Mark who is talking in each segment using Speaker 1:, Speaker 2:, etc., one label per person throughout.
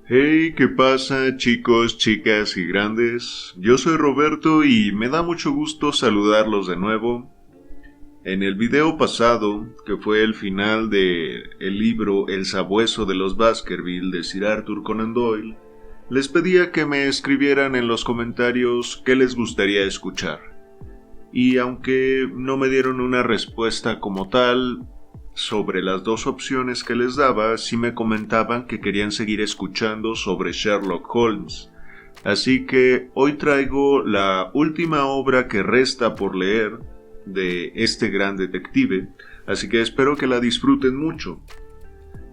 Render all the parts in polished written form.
Speaker 1: Hey, ¿qué pasa, chicos, chicas y grandes? Yo soy Roberto y me da mucho gusto saludarlos de nuevo. En el video pasado, que fue el final del libro El sabueso de los Baskerville de Sir Arthur Conan Doyle, les pedía que me escribieran en los comentarios qué les gustaría escuchar. Y aunque no me dieron una respuesta como tal sobre las dos opciones que les daba, sí me comentaban que querían seguir escuchando sobre Sherlock Holmes. Así que hoy traigo la última obra que resta por leer de este gran detective, así que espero que la disfruten mucho.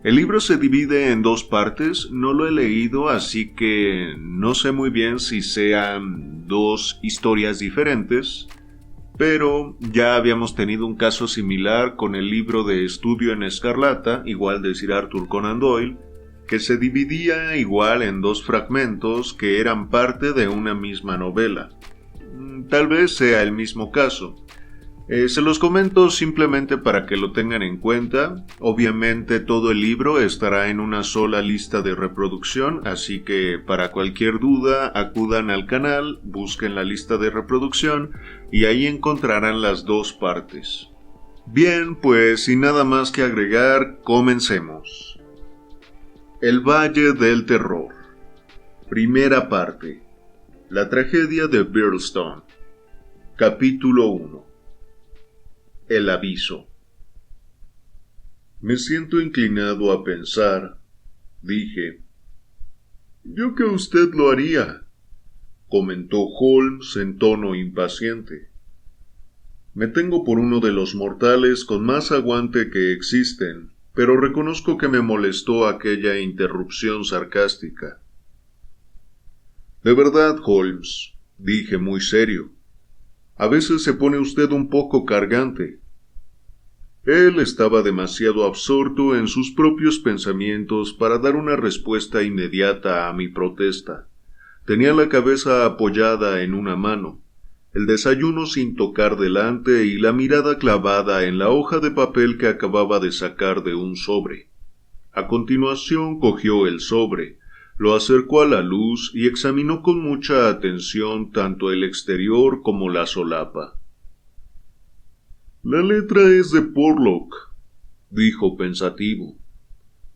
Speaker 1: El libro se divide en dos partes, no lo he leído, así que no sé muy bien si sean dos historias diferentes, pero ya habíamos tenido un caso similar con el libro de Estudio en Escarlata, igual de Sir Arthur Conan Doyle, que se dividía igual en dos fragmentos que eran parte de una misma novela. Tal vez sea el mismo caso. Se los comento simplemente para que lo tengan en cuenta. Obviamente todo el libro estará en una sola lista de reproducción, así que para cualquier duda acudan al canal, busquen la lista de reproducción y ahí encontrarán las dos partes. Bien, pues sin nada más que agregar, comencemos. El Valle del Terror. Primera parte. La tragedia de Birlstone. Capítulo 1. El aviso. Me siento inclinado a pensar, dije. Yo que usted lo haría, comentó Holmes en tono impaciente. Me tengo por uno de los mortales con más aguante que existen, pero reconozco que me molestó aquella interrupción sarcástica. De verdad, Holmes, dije muy serio. A veces se pone usted un poco cargante. Él estaba demasiado absorto en sus propios pensamientos para dar una respuesta inmediata a mi protesta. Tenía la cabeza apoyada en una mano, el desayuno sin tocar delante y la mirada clavada en la hoja de papel que acababa de sacar de un sobre. A continuación cogió el sobre, lo acercó a la luz y examinó con mucha atención tanto el exterior como la solapa. La letra es de Porlock, dijo pensativo.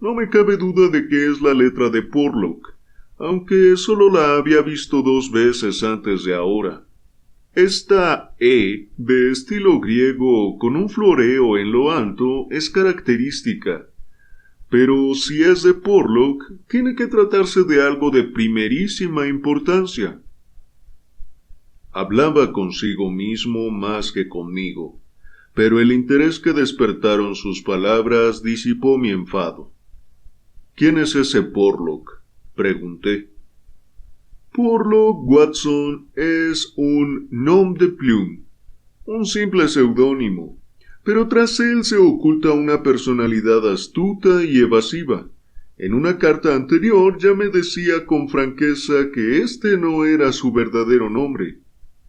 Speaker 1: No me cabe duda de que es la letra de Porlock, aunque solo la había visto 2 veces antes de ahora. Esta E, de estilo griego con un floreo en lo alto, es característica. Pero si es de Porlock, tiene que tratarse de algo de primerísima importancia. Hablaba consigo mismo más que conmigo, pero el interés que despertaron sus palabras disipó mi enfado. ¿Quién es ese Porlock?, pregunté. Porlock, Watson, es un nom de plume, un simple seudónimo, pero tras él se oculta una personalidad astuta y evasiva. En una carta anterior ya me decía con franqueza que este no era su verdadero nombre,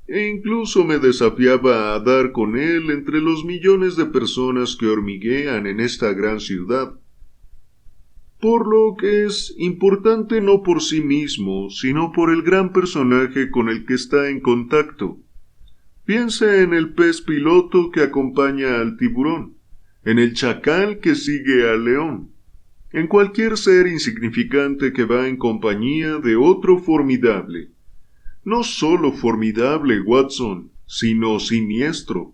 Speaker 1: e incluso me desafiaba a dar con él entre los millones de personas que hormiguean en esta gran ciudad. Porlock es importante no por sí mismo, sino por el gran personaje con el que está en contacto. Piensa en el pez piloto que acompaña al tiburón, en el chacal que sigue al león, en cualquier ser insignificante que va en compañía de otro formidable. No solo formidable, Watson, sino siniestro.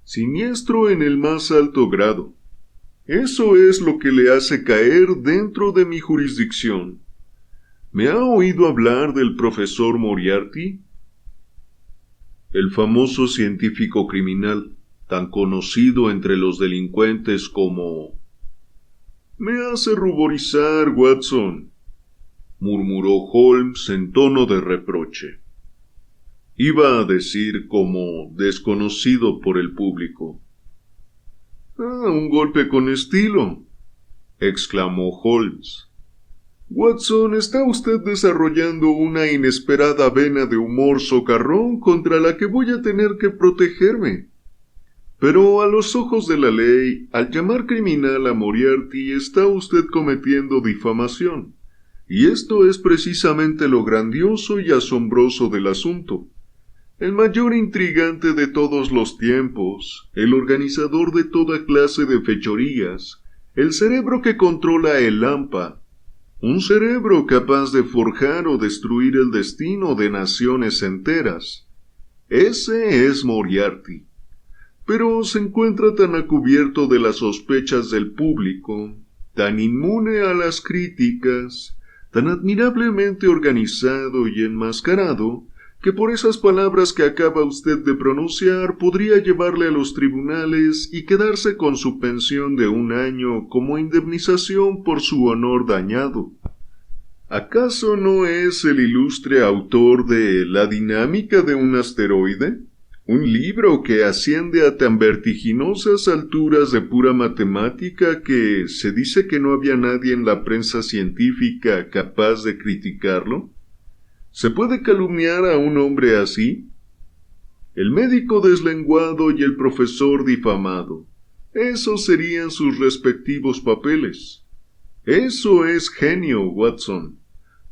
Speaker 1: Siniestro en el más alto grado. Eso es lo que le hace caer dentro de mi jurisdicción. ¿Me ha oído hablar del profesor Moriarty? El famoso científico criminal, tan conocido entre los delincuentes como... Me hace ruborizar, Watson, murmuró Holmes en tono de reproche. Iba a decir como desconocido por el público. Un golpe con estilo, exclamó Holmes. Watson, está usted desarrollando una inesperada vena de humor socarrón contra la que voy a tener que protegerme. Pero a los ojos de la ley, al llamar criminal a Moriarty, está usted cometiendo difamación, Y esto es precisamente lo grandioso y asombroso del asunto. El mayor intrigante de todos los tiempos, el organizador de toda clase de fechorías, el cerebro que controla el Lampa, un cerebro capaz de forjar o destruir el destino de naciones enteras. Ese es Moriarty. Pero se encuentra tan a cubierto de las sospechas del público, tan inmune a las críticas, tan admirablemente organizado y enmascarado, que por esas palabras que acaba usted de pronunciar podría llevarle a los tribunales y quedarse con su pensión de 1 año como indemnización por su honor dañado. ¿Acaso no es el ilustre autor de La dinámica de un asteroide? Un libro que asciende a tan vertiginosas alturas de pura matemática que se dice que no había nadie en la prensa científica capaz de criticarlo. ¿Se puede calumniar a un hombre así? El médico deslenguado y el profesor difamado. Esos serían sus respectivos papeles. Eso es genio, Watson.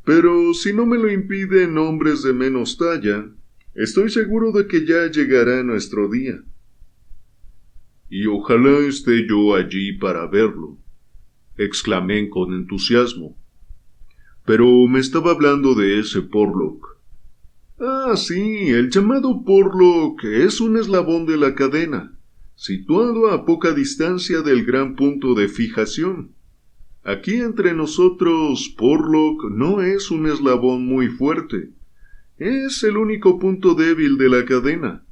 Speaker 1: Pero si no me lo impiden hombres de menos talla, estoy seguro de que ya llegará nuestro día. Y ojalá esté yo allí para verlo, exclamé con entusiasmo. Pero me estaba hablando de ese Porlock. Ah, sí, el llamado Porlock es un eslabón de la cadena, situado a poca distancia del gran punto de fijación. Aquí entre nosotros, Porlock no es un eslabón muy fuerte. Es el único punto débil de la cadena,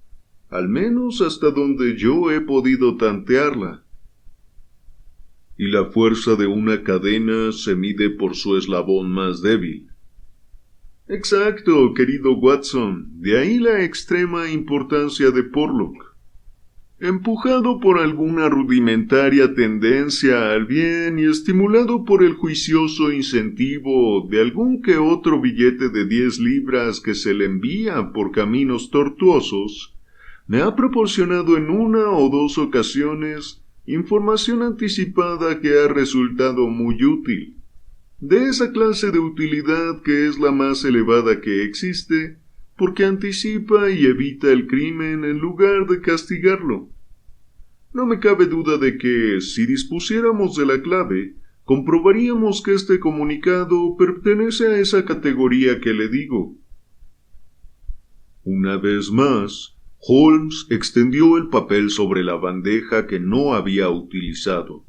Speaker 1: al menos hasta donde yo he podido tantearla. Y la fuerza de una cadena se mide por su eslabón más débil. Exacto, querido Watson, de ahí la extrema importancia de Porlock. Empujado por alguna rudimentaria tendencia al bien y estimulado por el juicioso incentivo de algún que otro billete de 10 libras que se le envía por caminos tortuosos, me ha proporcionado en 1 o 2 ocasiones información anticipada que ha resultado muy útil. De esa clase de utilidad que es la más elevada que existe, porque anticipa y evita el crimen en lugar de castigarlo. No me cabe duda de que, si dispusiéramos de la clave, comprobaríamos que este comunicado pertenece a esa categoría que le digo. Una vez más, Holmes extendió el papel sobre la bandeja que no había utilizado.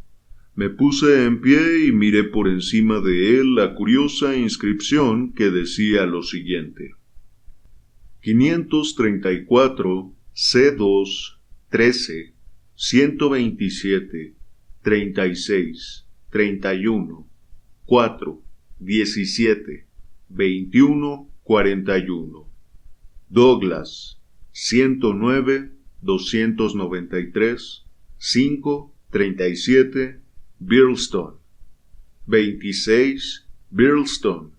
Speaker 1: Me puse en pie y miré por encima de él la curiosa inscripción que decía lo siguiente: 534 C2 13 127 36 31 4 17 21 41 Douglas 109 293 5 37 Birlstone 26 Birlstone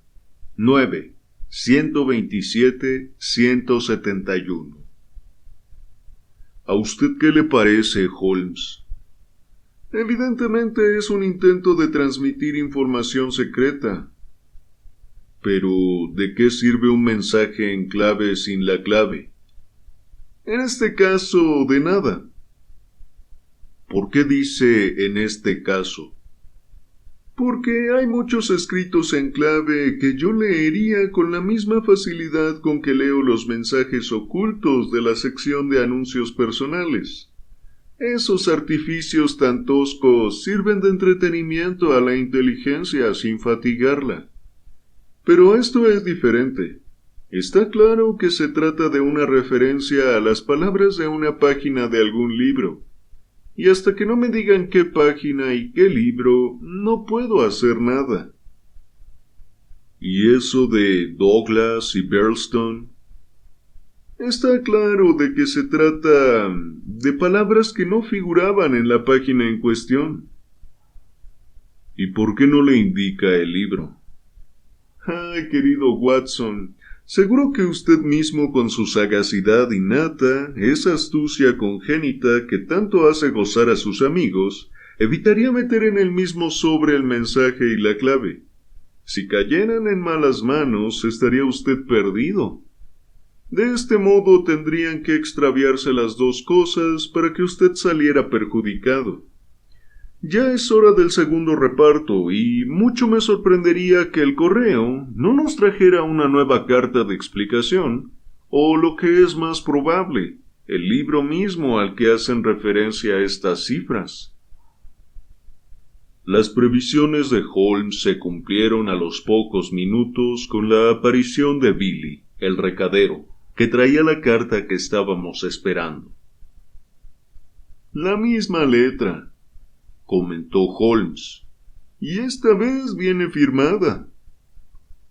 Speaker 1: 9 127 171. ¿A usted qué le parece, Holmes? Evidentemente es un intento de transmitir información secreta. Pero, ¿de qué sirve un mensaje en clave sin la clave? En este caso, de nada. ¿Por qué dice en este caso? Porque hay muchos escritos en clave que yo leería con la misma facilidad con que leo los mensajes ocultos de la sección de anuncios personales. Esos artificios tan toscos sirven de entretenimiento a la inteligencia sin fatigarla. Pero esto es diferente. Está claro que se trata de una referencia a las palabras de una página de algún libro. Y hasta que no me digan qué página y qué libro, no puedo hacer nada. ¿Y eso de Douglas y Birlstone? Está claro de que se trata de palabras que no figuraban en la página en cuestión. ¿Y por qué no le indica el libro? Ay, querido Watson, seguro que usted mismo con su sagacidad innata, esa astucia congénita que tanto hace gozar a sus amigos, evitaría meter en el mismo sobre el mensaje y la clave. Si cayeran en malas manos, estaría usted perdido. De este modo tendrían que extraviarse las dos cosas para que usted saliera perjudicado. Ya es hora del segundo reparto y mucho me sorprendería que el correo no nos trajera una nueva carta de explicación, o lo que es más probable, el libro mismo al que hacen referencia estas cifras. Las previsiones de Holmes se cumplieron a los pocos minutos con la aparición de Billy, el recadero, que traía la carta que estábamos esperando. «La misma letra», comentó Holmes, «y esta vez viene firmada»,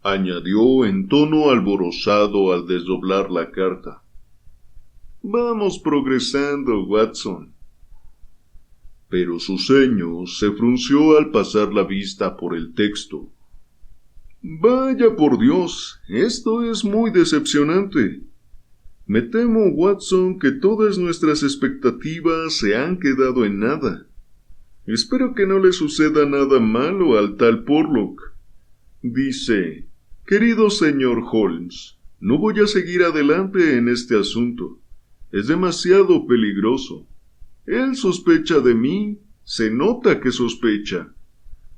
Speaker 1: añadió en tono alborozado al desdoblar la carta. «Vamos progresando, Watson». Pero su ceño se frunció al pasar la vista por el texto. «Vaya por Dios, esto es muy decepcionante. Me temo, Watson, que todas nuestras expectativas se han quedado en nada. Espero que no le suceda nada malo al tal Porlock. Dice: «Querido señor Holmes, no voy a seguir adelante en este asunto. Es demasiado peligroso. Él sospecha de mí, se nota que sospecha.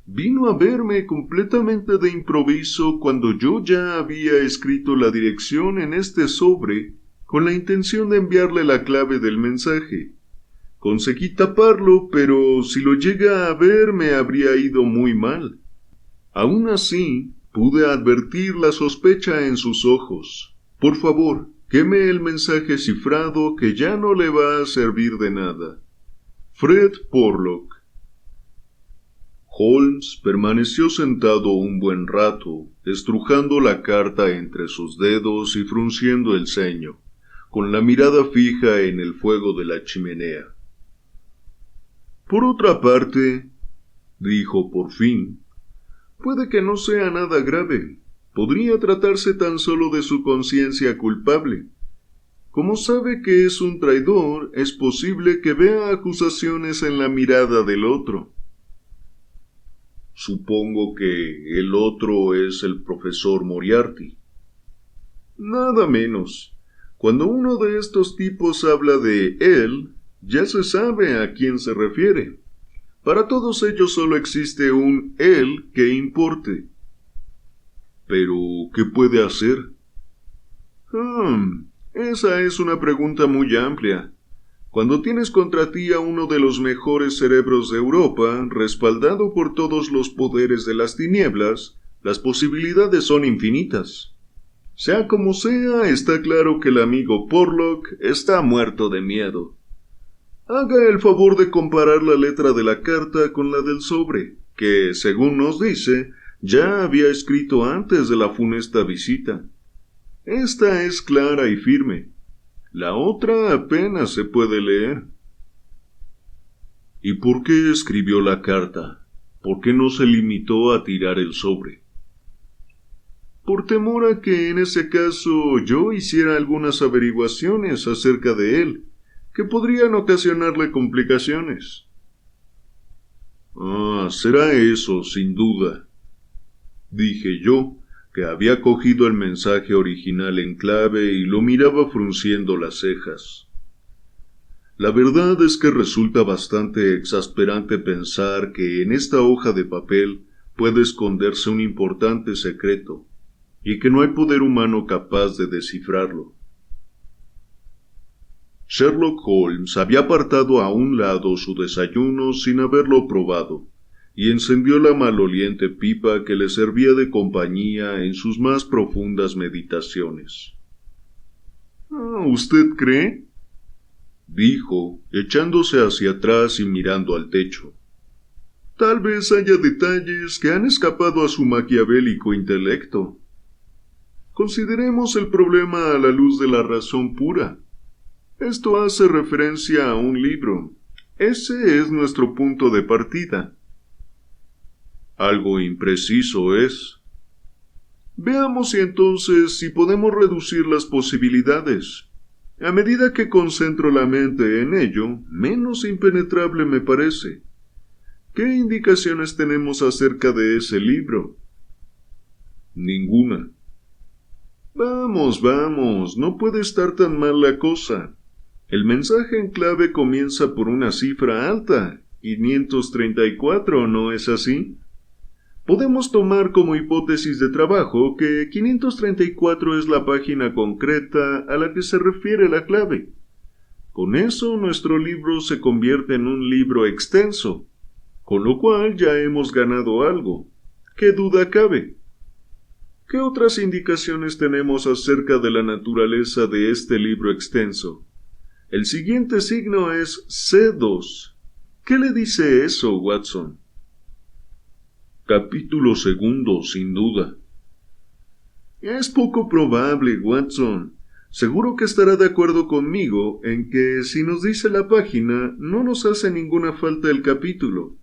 Speaker 1: Vino a verme completamente de improviso cuando yo ya había escrito la dirección en este sobre con la intención de enviarle la clave del mensaje. Conseguí taparlo, pero si lo llega a ver me habría ido muy mal. Aún así, pude advertir la sospecha en sus ojos. Por favor, queme el mensaje cifrado que ya no le va a servir de nada. Fred Porlock». Holmes permaneció sentado un buen rato, estrujando la carta entre sus dedos y frunciendo el ceño, con la mirada fija en el fuego de la chimenea. «Por otra parte», dijo por fin, «puede que no sea nada grave. Podría tratarse tan solo de su conciencia culpable. Como sabe que es un traidor, es posible que vea acusaciones en la mirada del otro». «Supongo que el otro es el profesor Moriarty». «Nada menos. Cuando uno de estos tipos habla de él, ya se sabe a quién se refiere. Para todos ellos solo existe un él que importe». «¿Pero qué puede hacer?» Esa es una pregunta muy amplia. Cuando tienes contra ti a uno de los mejores cerebros de Europa, respaldado por todos los poderes de las tinieblas, las posibilidades son infinitas. Sea como sea, está claro que el amigo Porlock está muerto de miedo. Haga el favor de comparar la letra de la carta con la del sobre, que, según nos dice, ya había escrito antes de la funesta visita. Esta es clara y firme. La otra apenas se puede leer. ¿Y por qué escribió la carta? ¿Por qué no se limitó a tirar el sobre? Por temor a que en ese caso yo hiciera algunas averiguaciones acerca de él, que podrían ocasionarle complicaciones. Será eso, sin duda, dije yo, que había cogido el mensaje original en clave y lo miraba frunciendo las cejas. La verdad es que resulta bastante exasperante pensar que en esta hoja de papel puede esconderse un importante secreto, y que no hay poder humano capaz de descifrarlo. Sherlock Holmes había apartado a un lado su desayuno sin haberlo probado, y encendió la maloliente pipa que le servía de compañía en sus más profundas meditaciones. ¿Usted cree?, dijo, echándose hacia atrás y mirando al techo. Tal vez haya detalles que han escapado a su maquiavélico intelecto. Consideremos el problema a la luz de la razón pura. Esto hace referencia a un libro. Ese es nuestro punto de partida. Algo impreciso es. Veamos entonces si podemos reducir las posibilidades. A medida que concentro la mente en ello, menos impenetrable me parece. ¿Qué indicaciones tenemos acerca de ese libro? Ninguna. Vamos, no puede estar tan mal la cosa. El mensaje en clave comienza por una cifra alta, 534, ¿no es así? Podemos tomar como hipótesis de trabajo que 534 es la página concreta a la que se refiere la clave. Con eso nuestro libro se convierte en un libro extenso, con lo cual ya hemos ganado algo. ¿Qué duda cabe? ¿Qué otras indicaciones tenemos acerca de la naturaleza de este libro extenso? El siguiente signo es C2. ¿Qué le dice eso, Watson? Capítulo segundo, sin duda. Es poco probable, Watson. Seguro que estará de acuerdo conmigo en que si nos dice la página, no nos hace ninguna falta el capítulo.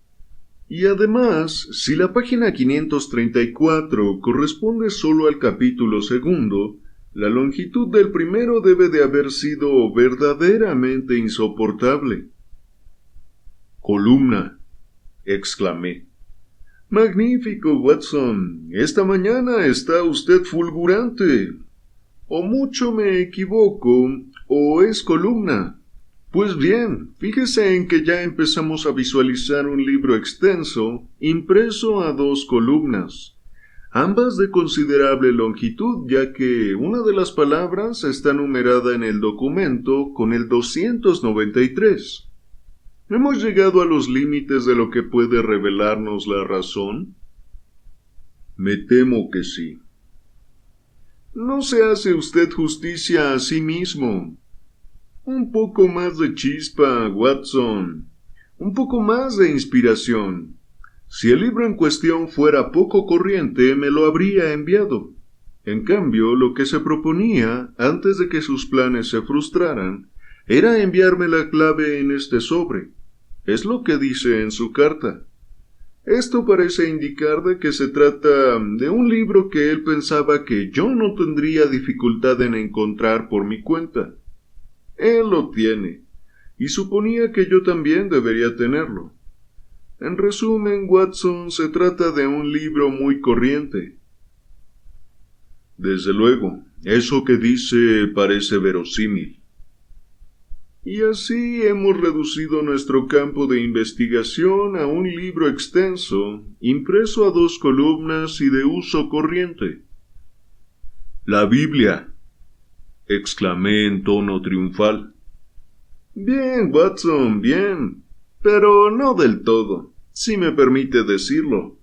Speaker 1: Y además, si la página 534 corresponde solo al capítulo segundo, la longitud del primero debe de haber sido verdaderamente insoportable. Columna, exclamé. Magnífico, Watson. Esta mañana está usted fulgurante. O mucho me equivoco, o es columna. Pues bien, fíjese en que ya empezamos a visualizar un libro extenso, impreso a 2 columnas, ambas de considerable longitud, ya que una de las palabras está numerada en el documento con el 293. ¿Hemos llegado a los límites de lo que puede revelarnos la razón? Me temo que sí. No se hace usted justicia a sí mismo. Un poco más de chispa, Watson. Un poco más de inspiración. Si el libro en cuestión fuera poco corriente, me lo habría enviado. En cambio, lo que se proponía, antes de que sus planes se frustraran, era enviarme la clave en este sobre. Es lo que dice en su carta. Esto parece indicar de que se trata de un libro que él pensaba que yo no tendría dificultad en encontrar por mi cuenta. Él lo tiene, y suponía que yo también debería tenerlo. En resumen, Watson, se trata de un libro muy corriente. Desde luego, eso que dice parece verosímil. Y así hemos reducido nuestro campo de investigación a un libro extenso, impreso a 2 columnas y de uso corriente. La Biblia, exclamé en tono triunfal. Bien, Watson, bien, pero no del todo, si me permite decirlo.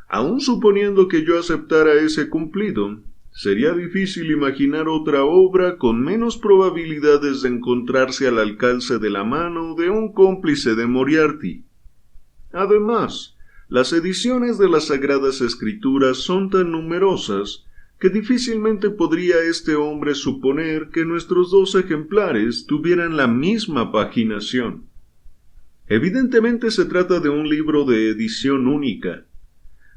Speaker 1: Aun suponiendo que yo aceptara ese cumplido, sería difícil imaginar otra obra con menos probabilidades de encontrarse al alcance de la mano de un cómplice de Moriarty. Además, las ediciones de las Sagradas Escrituras son tan numerosas que difícilmente podría este hombre suponer que nuestros 2 ejemplares tuvieran la misma paginación. Evidentemente se trata de un libro de edición única.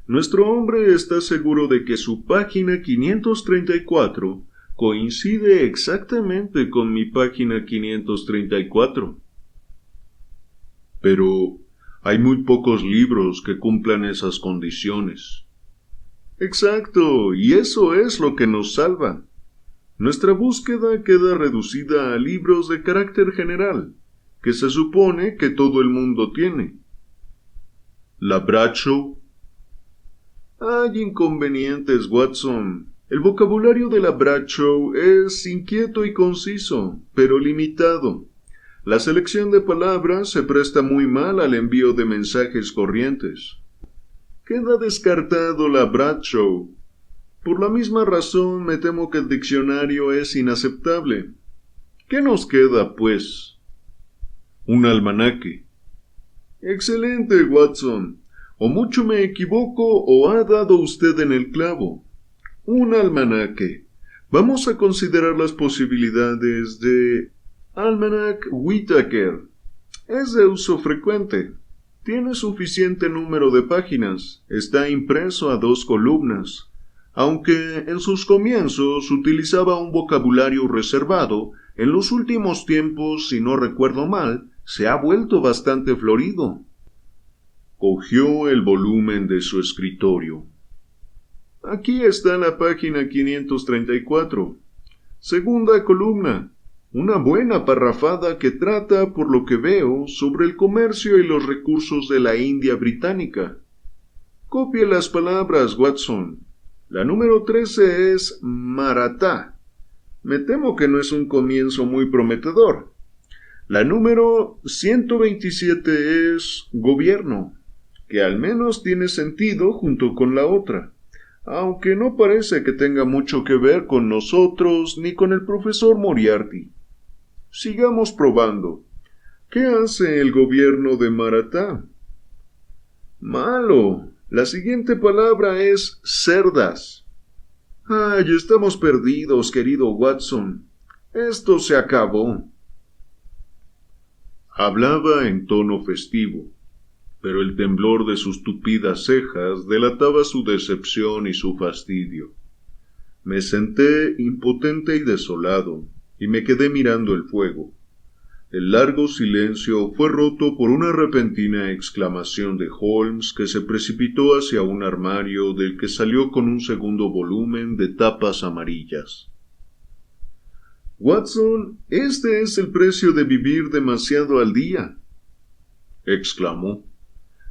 Speaker 1: Nuestro hombre está seguro de que su página 534 coincide exactamente con mi página 534. Pero hay muy pocos libros que cumplan esas condiciones. Exacto, y eso es lo que nos salva. Nuestra búsqueda queda reducida a libros de carácter general, que se supone que todo el mundo tiene. La Bradshaw. Hay inconvenientes, Watson. El vocabulario de la Bradshaw es inquieto y conciso, pero limitado. La selección de palabras se presta muy mal al envío de mensajes corrientes. Queda descartado la Bradshaw. Por la misma razón me temo que el diccionario es inaceptable. ¿Qué nos queda, pues? Un almanaque. Excelente, Watson. O mucho me equivoco o ha dado usted en el clavo. Un almanaque. Vamos a considerar las posibilidades de Almanac Whitaker. Es de uso frecuente. Tiene suficiente número de páginas. Está impreso a 2 columnas. Aunque en sus comienzos utilizaba un vocabulario reservado, en los últimos tiempos, si no recuerdo mal, se ha vuelto bastante florido. Cogió el volumen de su escritorio. Aquí está la página 534. Segunda columna. Una buena parrafada que trata, por lo que veo, sobre el comercio y los recursos de la India británica. Copie las palabras, Watson. La número 13 es Maratha. Me temo que no es un comienzo muy prometedor. La número 127 es Gobierno, que al menos tiene sentido junto con la otra, aunque no parece que tenga mucho que ver con nosotros ni con el profesor Moriarty. Sigamos probando. ¿Qué hace el gobierno de Maratha? Malo. La siguiente palabra es cerdas. Ay, estamos perdidos, querido Watson. Esto se acabó. Hablaba en tono festivo, pero el temblor de sus tupidas cejas delataba su decepción y su fastidio. Me senté impotente y desolado, y me quedé mirando el fuego. El largo silencio fue roto por una repentina exclamación de Holmes, que se precipitó hacia un armario del que salió con un segundo volumen de tapas amarillas. «Watson, este es el precio de vivir demasiado al día», exclamó.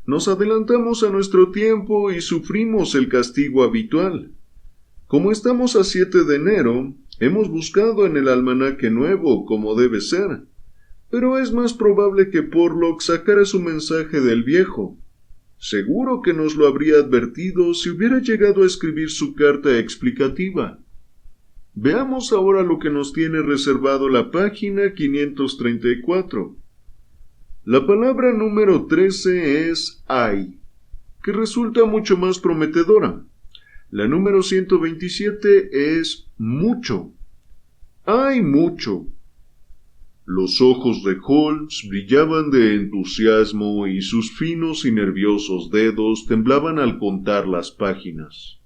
Speaker 1: «Nos adelantamos a nuestro tiempo y sufrimos el castigo habitual. Como estamos a 7 de enero, hemos buscado en el almanaque nuevo como debe ser, pero es más probable que Porlock sacara su mensaje del viejo. Seguro que nos lo habría advertido si hubiera llegado a escribir su carta explicativa. Veamos ahora lo que nos tiene reservado la página 534. La palabra número 13 es hay, que resulta mucho más prometedora. La número 127 es mucho. Hay mucho. Los ojos de Holmes brillaban de entusiasmo y sus finos y nerviosos dedos temblaban al contar las páginas.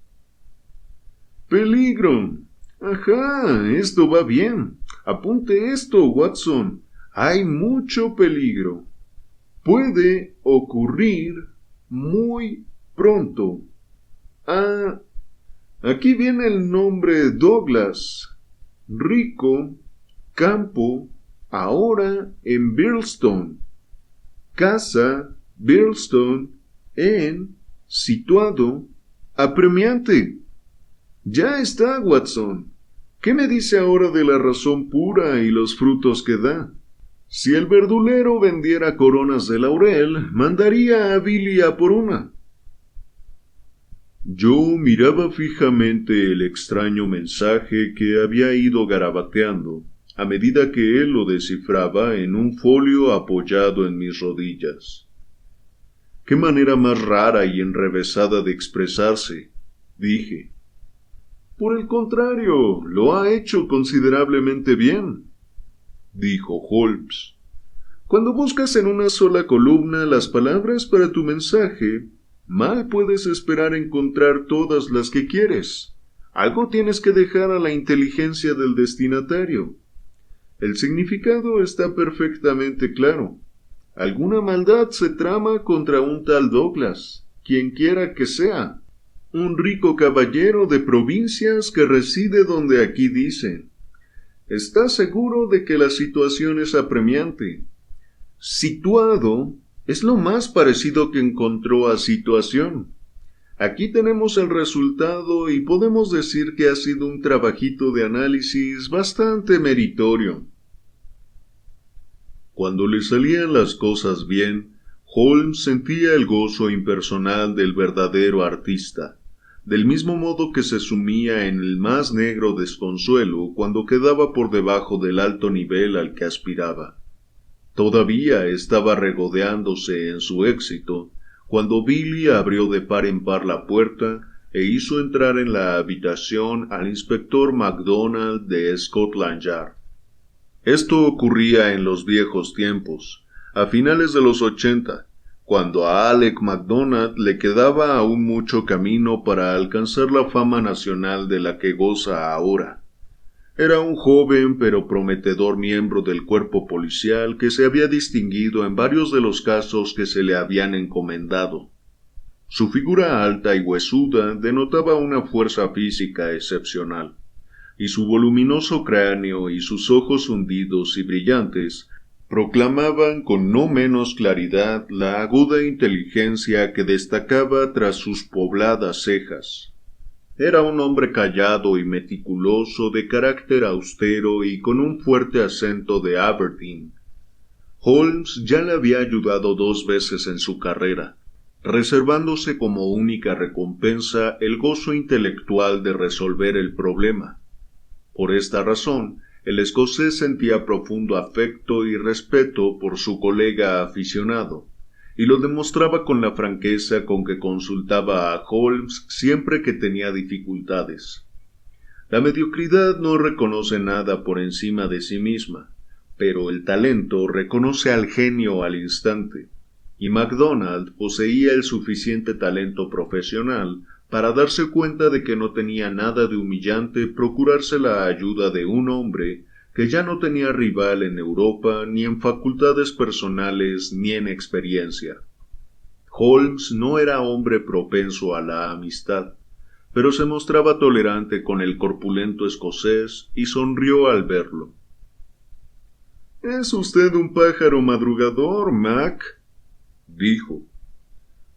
Speaker 1: Peligro. Ajá, esto va bien. Apunte esto, Watson. Hay mucho peligro. Puede ocurrir muy pronto. Ah, aquí viene el nombre Douglas. Rico, campo, ahora en Birlstone. Casa, Birlstone, situado, apremiante. Ya está, Watson. ¿Qué me dice ahora de la razón pura y los frutos que da? Si el verdulero vendiera coronas de laurel, mandaría a Billy a por una. Yo miraba fijamente el extraño mensaje que había ido garabateando, a medida que él lo descifraba en un folio apoyado en mis rodillas. «Qué manera más rara y enrevesada de expresarse», dije. «Por el contrario, lo ha hecho considerablemente bien», dijo Holmes. «Cuando buscas en una sola columna las palabras para tu mensaje, mal puedes esperar encontrar todas las que quieres. Algo tienes que dejar a la inteligencia del destinatario. El significado está perfectamente claro. Alguna maldad se trama contra un tal Douglas, quien quiera que sea, un rico caballero de provincias que reside donde aquí dice. Está seguro de que la situación es apremiante. Situado es lo más parecido que encontró a situación. Aquí tenemos el resultado y podemos decir que ha sido un trabajito de análisis bastante meritorio». Cuando le salían las cosas bien, Holmes sentía el gozo impersonal del verdadero artista, del mismo modo que se sumía en el más negro desconsuelo cuando quedaba por debajo del alto nivel al que aspiraba. Todavía estaba regodeándose en su éxito, cuando Billy abrió de par en par la puerta e hizo entrar en la habitación al inspector MacDonald de Scotland Yard. Esto ocurría en los viejos tiempos, a finales de los 80, cuando a Alec MacDonald le quedaba aún mucho camino para alcanzar la fama nacional de la que goza ahora. Era un joven pero prometedor miembro del cuerpo policial que se había distinguido en varios de los casos que se le habían encomendado. Su figura alta y huesuda denotaba una fuerza física excepcional, y su voluminoso cráneo y sus ojos hundidos y brillantes proclamaban con no menos claridad la aguda inteligencia que destacaba tras sus pobladas cejas. Era un hombre callado y meticuloso, de carácter austero y con un fuerte acento de Aberdeen. Holmes ya le había ayudado 2 veces en su carrera, reservándose como única recompensa el gozo intelectual de resolver el problema. Por esta razón, el escocés sentía profundo afecto y respeto por su colega aficionado, y lo demostraba con la franqueza con que consultaba a Holmes siempre que tenía dificultades. La mediocridad no reconoce nada por encima de sí misma, pero el talento reconoce al genio al instante, y MacDonald poseía el suficiente talento profesional para darse cuenta de que no tenía nada de humillante procurarse la ayuda de un hombre que ya no tenía rival en Europa ni en facultades personales ni en experiencia. Holmes no era hombre propenso a la amistad, pero se mostraba tolerante con el corpulento escocés y sonrió al verlo. «Es usted un pájaro madrugador, Mac», dijo.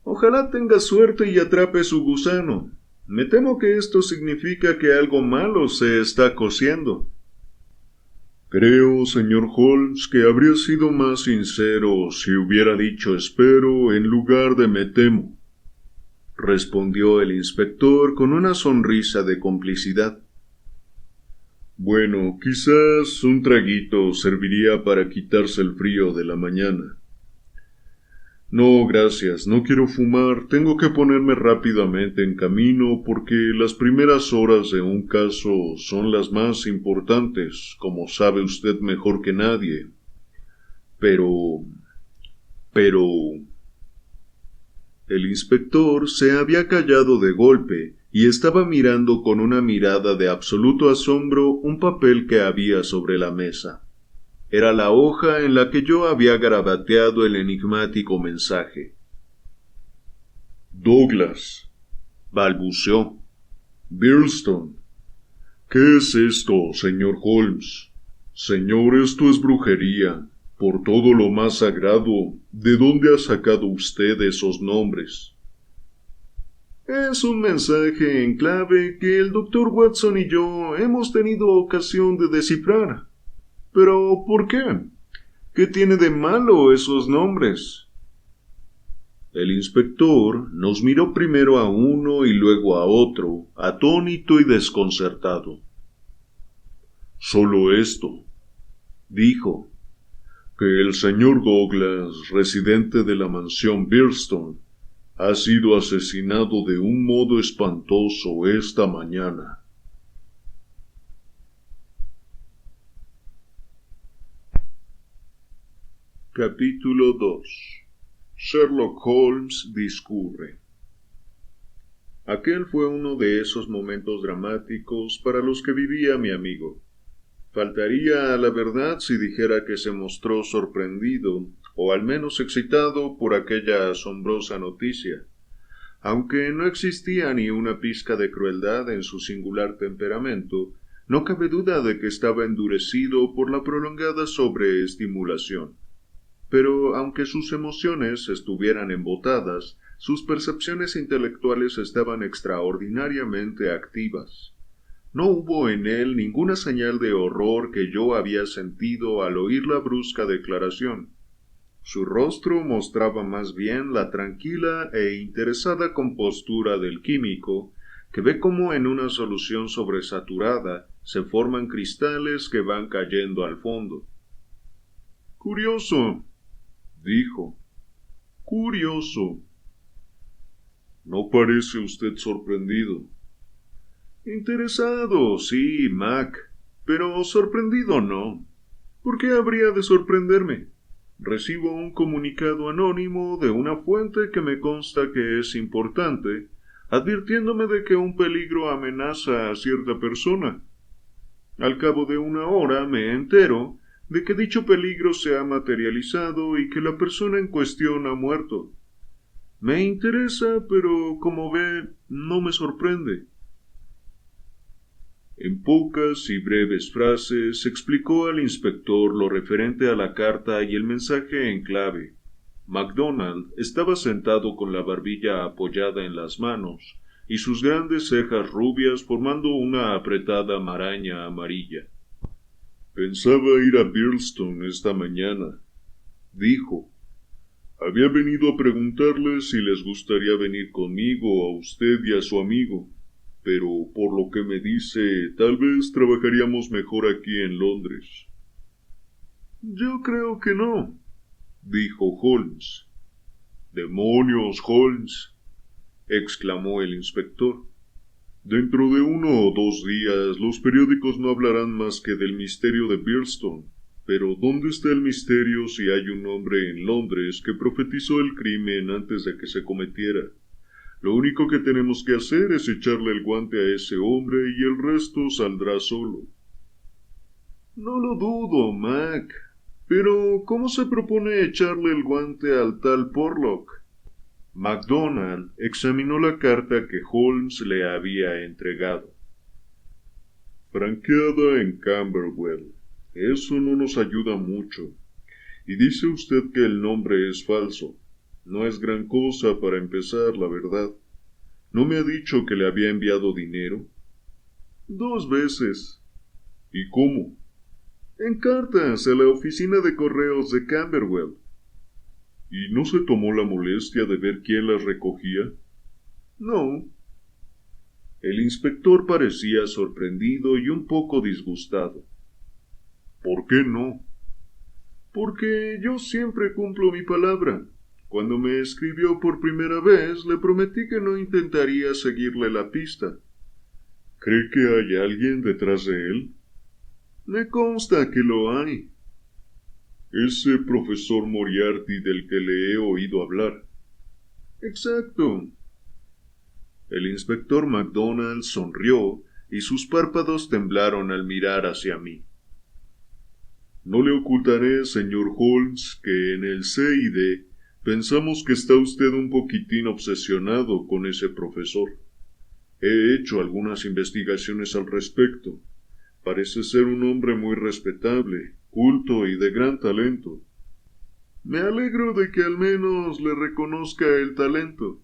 Speaker 1: «Ojalá tenga suerte y atrape su gusano. Me temo que esto significa que algo malo se está cociendo». «Creo, señor Holmes, que habría sido más sincero si hubiera dicho espero en lugar de me temo», respondió el inspector con una sonrisa de complicidad. «Bueno, quizás un traguito serviría para quitarse el frío de la mañana». «No, gracias, no quiero fumar. Tengo que ponerme rápidamente en camino porque las primeras horas de un caso son las más importantes, como sabe usted mejor que nadie. Pero... El inspector se había callado de golpe y estaba mirando con una mirada de absoluto asombro un papel que había sobre la mesa. Era la hoja en la que yo había garabateado el enigmático mensaje. «Douglas», balbuceó. «Birlstone. ¿Qué es esto, señor Holmes? Señor, esto es brujería. Por todo lo más sagrado, ¿de dónde ha sacado usted esos nombres?» «Es un mensaje en clave que el doctor Watson y yo hemos tenido ocasión de descifrar. ¿Pero por qué? ¿Qué tiene de malo esos nombres?» El inspector nos miró primero a uno y luego a otro, atónito y desconcertado. «Solo esto», dijo, «que el señor Douglas, residente de la mansión Birlstone, ha sido asesinado de un modo espantoso esta mañana». Capítulo 2. Sherlock Holmes discurre. Aquel fue uno de esos momentos dramáticos para los que vivía mi amigo. Faltaría a la verdad si dijera que se mostró sorprendido, o al menos excitado por aquella asombrosa noticia. Aunque no existía ni una pizca de crueldad en su singular temperamento, no cabe duda de que estaba endurecido por la prolongada sobreestimulación. Pero aunque sus emociones estuvieran embotadas, sus percepciones intelectuales estaban extraordinariamente activas. No hubo en él ninguna señal de horror que yo había sentido al oír la brusca declaración. Su rostro mostraba más bien la tranquila e interesada compostura del químico, que ve cómo en una solución sobresaturada se forman cristales que van cayendo al fondo. «Curioso», dijo. «Curioso». «No parece usted sorprendido». «Interesado, sí, Mac, pero sorprendido no. ¿Por qué habría de sorprenderme? Recibo un comunicado anónimo de una fuente que me consta que es importante, advirtiéndome de que un peligro amenaza a cierta persona. Al cabo de una hora me entero de que dicho peligro se ha materializado y que la persona en cuestión ha muerto. Me interesa, pero como ve, no me sorprende. En pocas y breves frases explicó al inspector lo referente a la carta y el mensaje en clave. MacDonald estaba sentado con la barbilla apoyada en las manos y sus grandes cejas rubias formando una apretada maraña amarilla. Pensaba ir a Birlstone esta mañana, dijo. Había venido a preguntarles si les gustaría venir conmigo, a usted y a su amigo, pero por lo que me dice, tal vez trabajaríamos mejor aquí en Londres. Yo creo que no, dijo Holmes. ¡Demonios, Holmes! Exclamó el inspector. Dentro de 1 o 2 días los periódicos no hablarán más que del misterio de Birlstone. Pero ¿dónde está el misterio si hay un hombre en Londres que profetizó el crimen antes de que se cometiera? Lo único que tenemos que hacer es echarle el guante a ese hombre y el resto saldrá solo. No lo dudo, Mac. Pero ¿cómo se propone echarle el guante al tal Porlock? MacDonald examinó la carta que Holmes le había entregado. Franqueada en Camberwell. Eso no nos ayuda mucho. Y dice usted que el nombre es falso. No es gran cosa para empezar, la verdad. ¿No me ha dicho que le había enviado dinero? 2 veces. ¿Y cómo? En cartas a la oficina de correos de Camberwell. ¿Y no se tomó la molestia de ver quién las recogía? No. El inspector parecía sorprendido y un poco disgustado. ¿Por qué no? Porque yo siempre cumplo mi palabra. Cuando me escribió por primera vez, le prometí que no intentaría seguirle la pista. ¿Cree que hay alguien detrás de él? Me consta que lo hay. Ese profesor Moriarty del que le he oído hablar. Exacto. El inspector MacDonald sonrió y sus párpados temblaron al mirar hacia mí. No le ocultaré, señor Holmes, que en el C&D pensamos que está usted un poquitín obsesionado con ese profesor. He hecho algunas investigaciones al respecto. Parece ser un hombre muy respetable, culto y de gran talento. Me alegro de que al menos le reconozca el talento.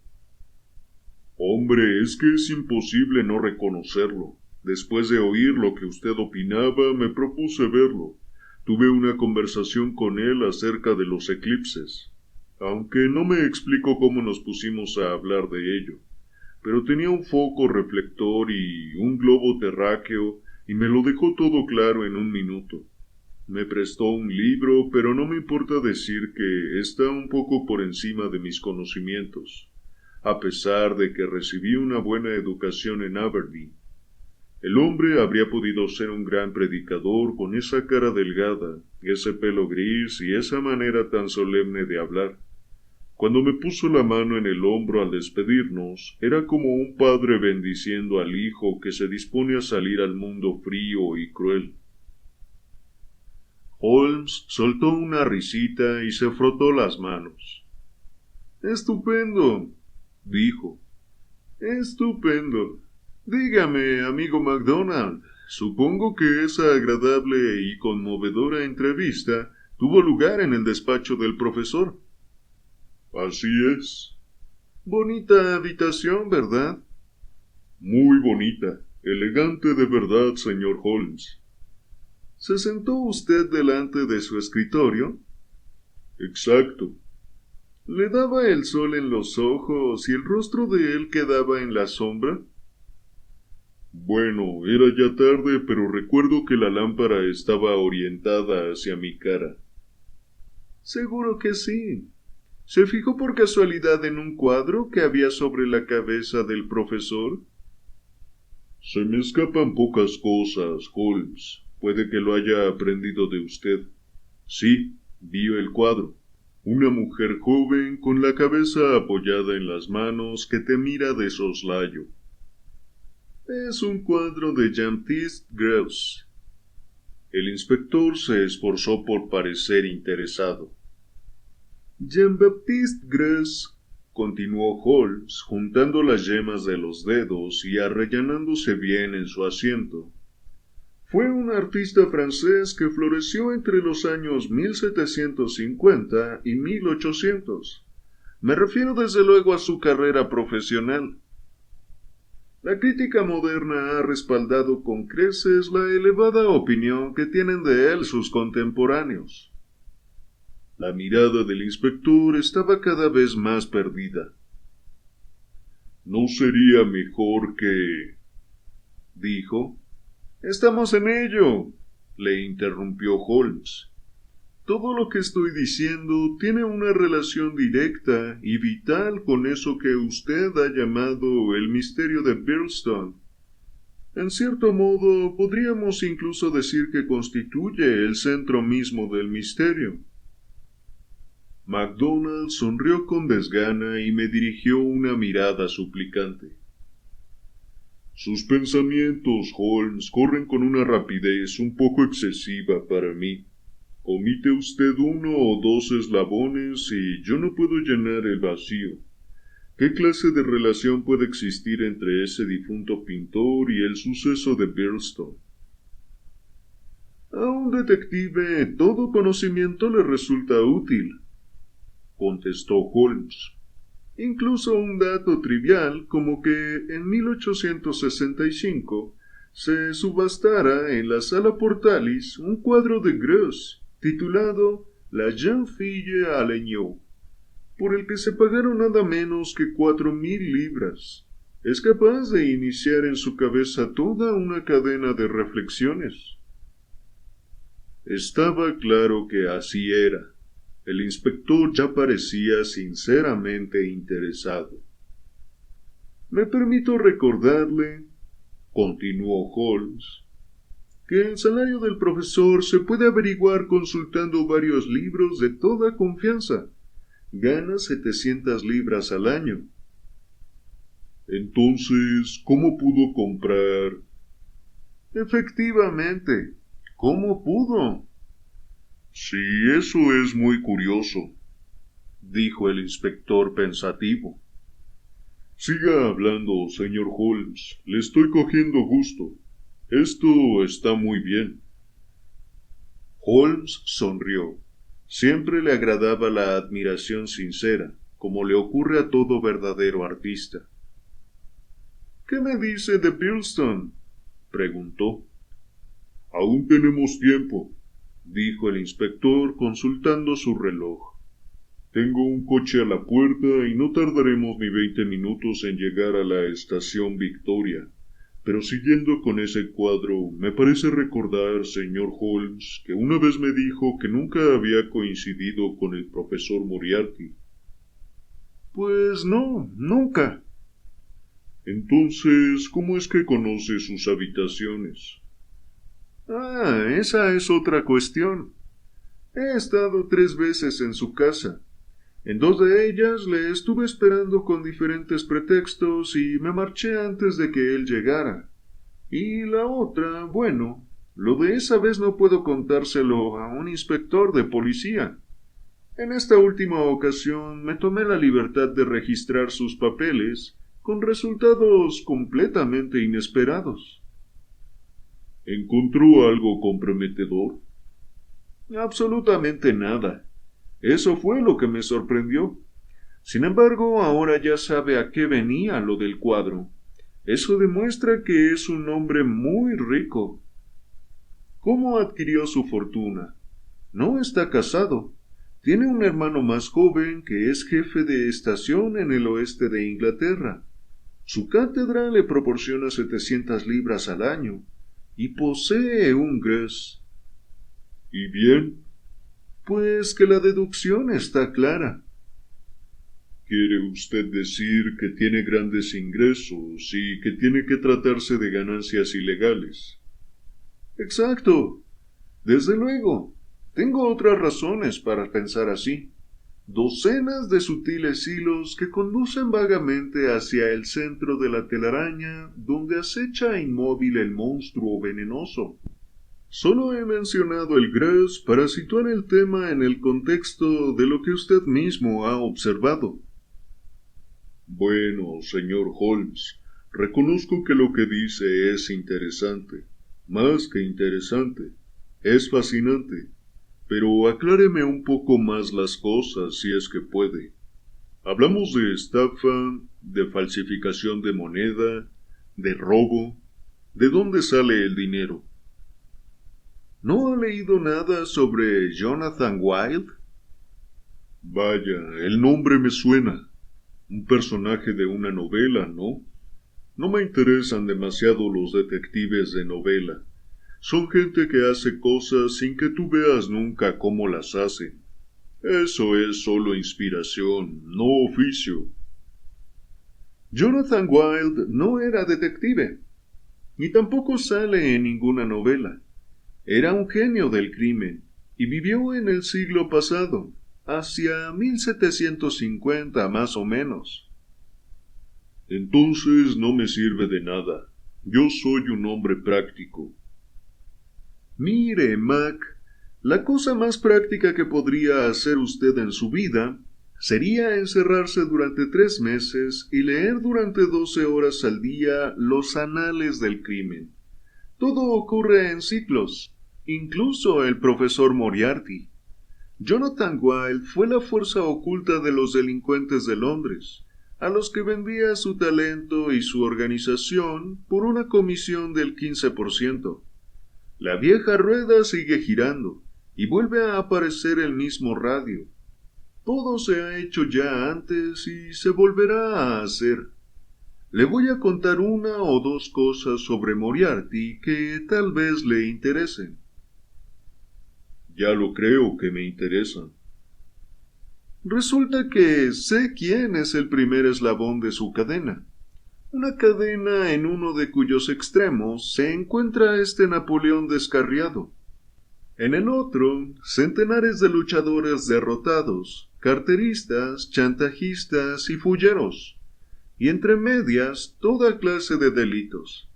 Speaker 1: Hombre, es que es imposible no reconocerlo. Después de oír lo que usted opinaba, me propuse verlo. Tuve una conversación con él acerca de los eclipses, aunque no me explico cómo nos pusimos a hablar de ello. Pero tenía un foco reflector y un globo terráqueo, y me lo dejó todo claro en 1 minuto. Me prestó un libro, pero no me importa decir que está un poco por encima de mis conocimientos, a pesar de que recibí una buena educación en Aberdeen. El hombre habría podido ser un gran predicador con esa cara delgada, ese pelo gris y esa manera tan solemne de hablar. Cuando me puso la mano en el hombro al despedirnos, era como un padre bendiciendo al hijo que se dispone a salir al mundo frío y cruel. Holmes soltó una risita y se frotó las manos. «Estupendo», dijo. «Estupendo. Dígame, amigo MacDonald, supongo que esa agradable y conmovedora entrevista tuvo lugar en el despacho del profesor». «Así es». «Bonita habitación, ¿verdad?» «Muy bonita. Elegante de verdad, señor Holmes». «¿Se sentó usted delante de su escritorio?» «Exacto». ¿Le daba el sol en los ojos y el rostro de él quedaba en la sombra? Bueno, era ya tarde, pero recuerdo que la lámpara estaba orientada hacia mi cara. Seguro que sí. ¿Se fijó por casualidad en un cuadro que había sobre la cabeza del profesor? Se me escapan pocas cosas, Holmes. Puede que lo haya aprendido de usted. Sí, vi el cuadro. Una mujer joven con la cabeza apoyada en las manos que te mira de soslayo. Es un cuadro de Jean-Baptiste Greuze. El inspector se esforzó por parecer interesado. Jean-Baptiste Greuze, continuó Holmes, juntando las yemas de los dedos y arrellanándose bien en su asiento. Fue un artista francés que floreció entre los años 1750 y 1800. Me refiero desde luego a su carrera profesional. La crítica moderna ha respaldado con creces la elevada opinión que tienen de él sus contemporáneos. La mirada del inspector estaba cada vez más perdida. «¿No sería mejor que...?» dijo. «Estamos en ello», le interrumpió Holmes. «Todo lo que estoy diciendo tiene una relación directa y vital con eso que usted ha llamado el misterio de Birlstone. En cierto modo, podríamos incluso decir que constituye el centro mismo del misterio». MacDonald sonrió con desgana y me dirigió una mirada suplicante. «Sus pensamientos, Holmes, corren con una rapidez un poco excesiva para mí. Omite usted 1 o 2 eslabones y yo no puedo llenar el vacío. ¿Qué clase de relación puede existir entre ese difunto pintor y el suceso de Birlstone?» «A un detective todo conocimiento le resulta útil», contestó Holmes. «Incluso un dato trivial como que en 1865 se subastara en la Sala Portalis un cuadro de Greuze titulado La jeune fille à l'agneau, por el que se pagaron nada menos que 4,000 libras. Es capaz de iniciar en su cabeza toda una cadena de reflexiones». Estaba claro que así era. El inspector ya parecía sinceramente interesado. «Me permito recordarle», continuó Holmes, «que el salario del profesor se puede averiguar consultando varios libros de toda confianza. Gana 700 libras al año». «Entonces, ¿cómo pudo comprar...?» «Efectivamente, ¿cómo pudo?» «Sí, eso es muy curioso», dijo el inspector pensativo. «Siga hablando, señor Holmes. Le estoy cogiendo gusto. Esto está muy bien». Holmes sonrió. Siempre le agradaba la admiración sincera, como le ocurre a todo verdadero artista. «¿Qué me dice de Birlstone?», preguntó. «Aún tenemos tiempo», dijo el inspector consultando su reloj. «Tengo un coche a la puerta y no tardaremos ni 20 minutos en llegar a la estación Victoria. Pero siguiendo con ese cuadro, me parece recordar, señor Holmes, que una vez me dijo que nunca había coincidido con el profesor Moriarty». «Pues no, nunca». «Entonces, ¿cómo es que conoce sus habitaciones?» «Ah, esa es otra cuestión. He estado 3 veces en su casa. En 2 de ellas le estuve esperando con diferentes pretextos y me marché antes de que él llegara. Y la otra, bueno, lo de esa vez no puedo contárselo a un inspector de policía. En esta última ocasión me tomé la libertad de registrar sus papeles con resultados completamente inesperados». «¿Encontró algo comprometedor?» «Absolutamente nada. Eso fue lo que me sorprendió. Sin embargo, ahora ya sabe a qué venía lo del cuadro. Eso demuestra que es un hombre muy rico». «¿Cómo adquirió su fortuna?» «No está casado. Tiene un hermano más joven que es jefe de estación en el oeste de Inglaterra. Su cátedra le proporciona 700 libras al año. Y posee un Greuze». «¿Y bien?» «Pues que la deducción está clara». «¿Quiere usted decir que tiene grandes ingresos y que tiene que tratarse de ganancias ilegales?» «Exacto. Desde luego. Tengo otras razones para pensar así. Docenas de sutiles hilos que conducen vagamente hacia el centro de la telaraña donde acecha inmóvil el monstruo venenoso. Solo he mencionado el Greuze para situar el tema en el contexto de lo que usted mismo ha observado». Bueno, señor Holmes, reconozco que lo que dice es interesante, más que interesante, es fascinante, pero acláreme un poco más las cosas si es que puede. Hablamos de estafa, de falsificación de moneda, de robo. ¿De dónde sale el dinero? ¿No ha leído nada sobre Jonathan Wild? Vaya, el nombre me suena. Un personaje de una novela, ¿no? No me interesan demasiado los detectives de novela. Son gente que hace cosas sin que tú veas nunca cómo las hacen. Eso es solo inspiración, no oficio. Jonathan Wild no era detective, ni tampoco sale en ninguna novela. Era un genio del crimen, y vivió en el siglo pasado, hacia 1750 más o menos. Entonces no me sirve de nada. Yo soy un hombre práctico. Mire, Mac, la cosa más práctica que podría hacer usted en su vida sería encerrarse durante 3 meses y leer durante 12 horas al día los anales del crimen. Todo ocurre en ciclos, incluso el profesor Moriarty. Jonathan Wild fue la fuerza oculta de los delincuentes de Londres, a los que vendía su talento y su organización por una comisión del 15%. La vieja rueda sigue girando, y vuelve a aparecer el mismo radio. Todo se ha hecho ya antes y se volverá a hacer. Le voy a contar una o dos cosas sobre Moriarty que tal vez le interesen. Ya lo creo que me interesan. Resulta que sé quién es el primer eslabón de su cadena. Una cadena en uno de cuyos extremos se encuentra este Napoleón descarriado. En el otro, centenares de luchadores derrotados, carteristas, chantajistas y fulleros. Y entre medias, toda clase de delitos.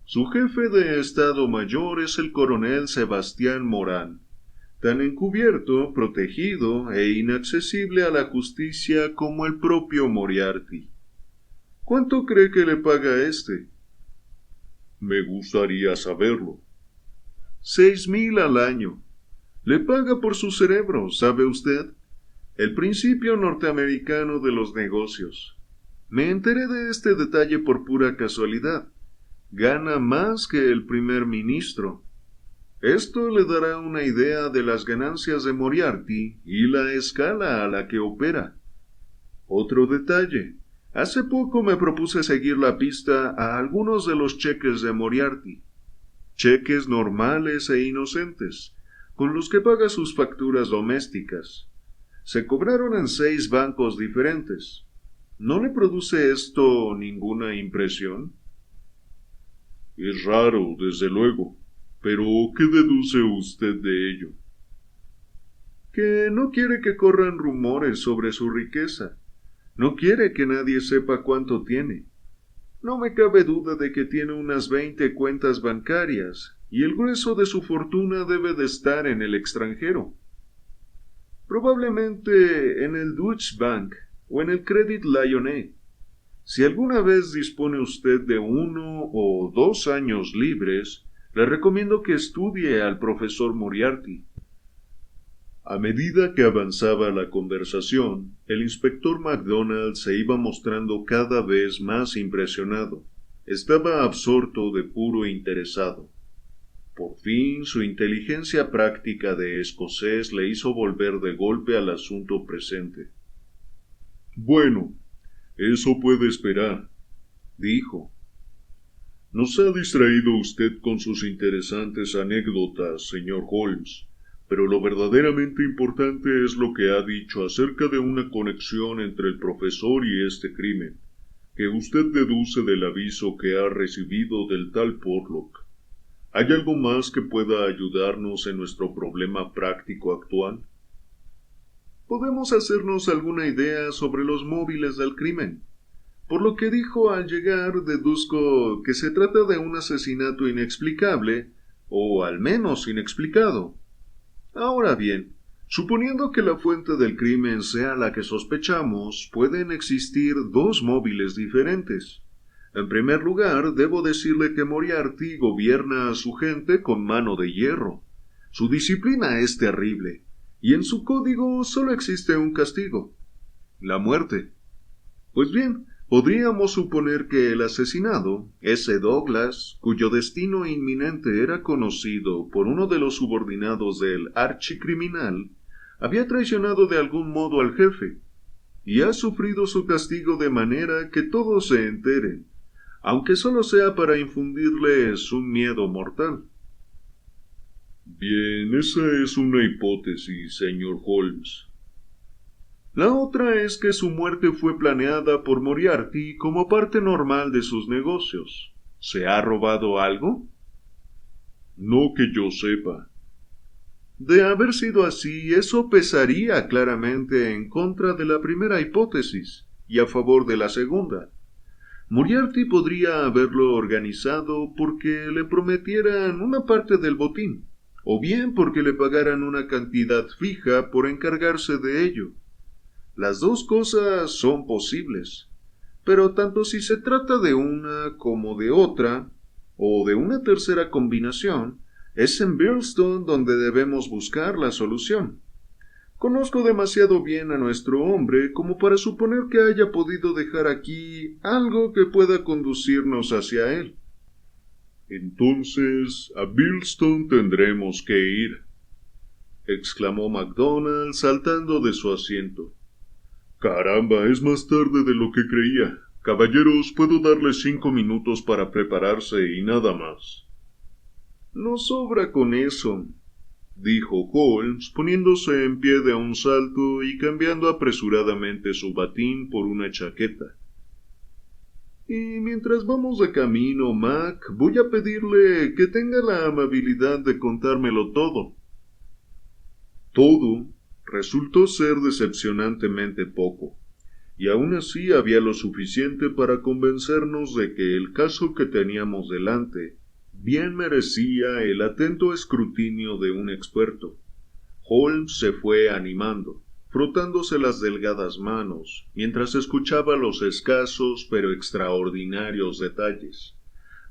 Speaker 1: Su jefe de Estado Mayor es el coronel Sebastián Morán, tan encubierto, protegido e inaccesible a la justicia como el propio Moriarty. ¿Cuánto cree que le paga este? Me gustaría saberlo. 6,000 al año. Le paga por su cerebro, ¿sabe usted? El principio norteamericano de los negocios. Me enteré de este detalle por pura casualidad. Gana más que el primer ministro. Esto le dará una idea de las ganancias de Moriarty y la escala a la que opera. Otro detalle. Hace poco me propuse seguir la pista a algunos de los cheques de Moriarty. Cheques normales e inocentes, con los que paga sus facturas domésticas. Se cobraron en 6 bancos diferentes. ¿No le produce esto ninguna impresión? Es raro, desde luego. Pero, ¿qué deduce usted de ello? Que no quiere que corran rumores sobre su riqueza. No quiere que nadie sepa cuánto tiene. No me cabe duda de que tiene unas 20 cuentas bancarias, y el grueso de su fortuna debe de estar en el extranjero. Probablemente en el Deutsche Bank o en el Credit Lyonnais. Si alguna vez dispone usted de 1 o 2 años libres, le recomiendo que estudie al profesor Moriarty. A medida que avanzaba la conversación, el inspector MacDonald se iba mostrando cada vez más impresionado. Estaba absorto de puro interesado. Por fin, su inteligencia práctica de escocés le hizo volver de golpe al asunto presente. Bueno, eso puede esperar, dijo. Nos ha distraído usted con sus interesantes anécdotas, señor Holmes, pero lo verdaderamente importante es lo que ha dicho acerca de una conexión entre el profesor y este crimen, que usted deduce del aviso que ha recibido del tal Porlock. ¿Hay algo más que pueda ayudarnos en nuestro problema práctico actual? Podemos hacernos alguna idea sobre los móviles del crimen. Por lo que dijo al llegar, deduzco que se trata de un asesinato inexplicable, o al menos inexplicado. Ahora bien, Suponiendo que la fuente del crimen sea la que sospechamos, pueden existir dos móviles diferentes. En primer lugar, debo decirle que Moriarty gobierna a su gente con mano de hierro. Su disciplina es terrible, y en su código solo existe un castigo: la muerte. Pues bien, podríamos suponer que el asesinado, ese Douglas, cuyo destino inminente era conocido por uno de los subordinados del archicriminal, había traicionado de algún modo al jefe, y ha sufrido su castigo de manera que todos se enteren, aunque solo sea para infundirles un miedo mortal. Bien, esa es una hipótesis, señor Holmes. La otra es que su muerte fue planeada por Moriarty como parte normal de sus negocios. ¿Se ha robado algo? No que yo sepa. De haber sido así, eso pesaría claramente en contra de la primera hipótesis y a favor de la segunda. Moriarty podría haberlo organizado porque le prometieran una parte del botín, o bien porque le pagaran una cantidad fija por encargarse de ello. Las dos cosas son posibles, pero tanto si se trata de una como de otra, o de una tercera combinación, es en Birlstone donde debemos buscar la solución. Conozco demasiado bien a nuestro hombre como para suponer que haya podido dejar aquí algo que pueda conducirnos hacia él. Entonces, a Birlstone tendremos que ir, exclamó MacDonald saltando de su asiento. Caramba, es más tarde de lo que creía. Caballeros, puedo darles 5 minutos para prepararse y nada más. No sobra con eso, dijo Holmes, poniéndose en pie de un salto y cambiando apresuradamente su batín por una chaqueta. Y mientras vamos de camino, Mac, voy a pedirle que tenga la amabilidad de contármelo todo. Todo resultó ser decepcionantemente poco, y aún así había lo suficiente para convencernos de que el caso que teníamos delante bien merecía el atento escrutinio de un experto. Holmes se fue animando, frotándose las delgadas manos, mientras escuchaba los escasos pero extraordinarios detalles.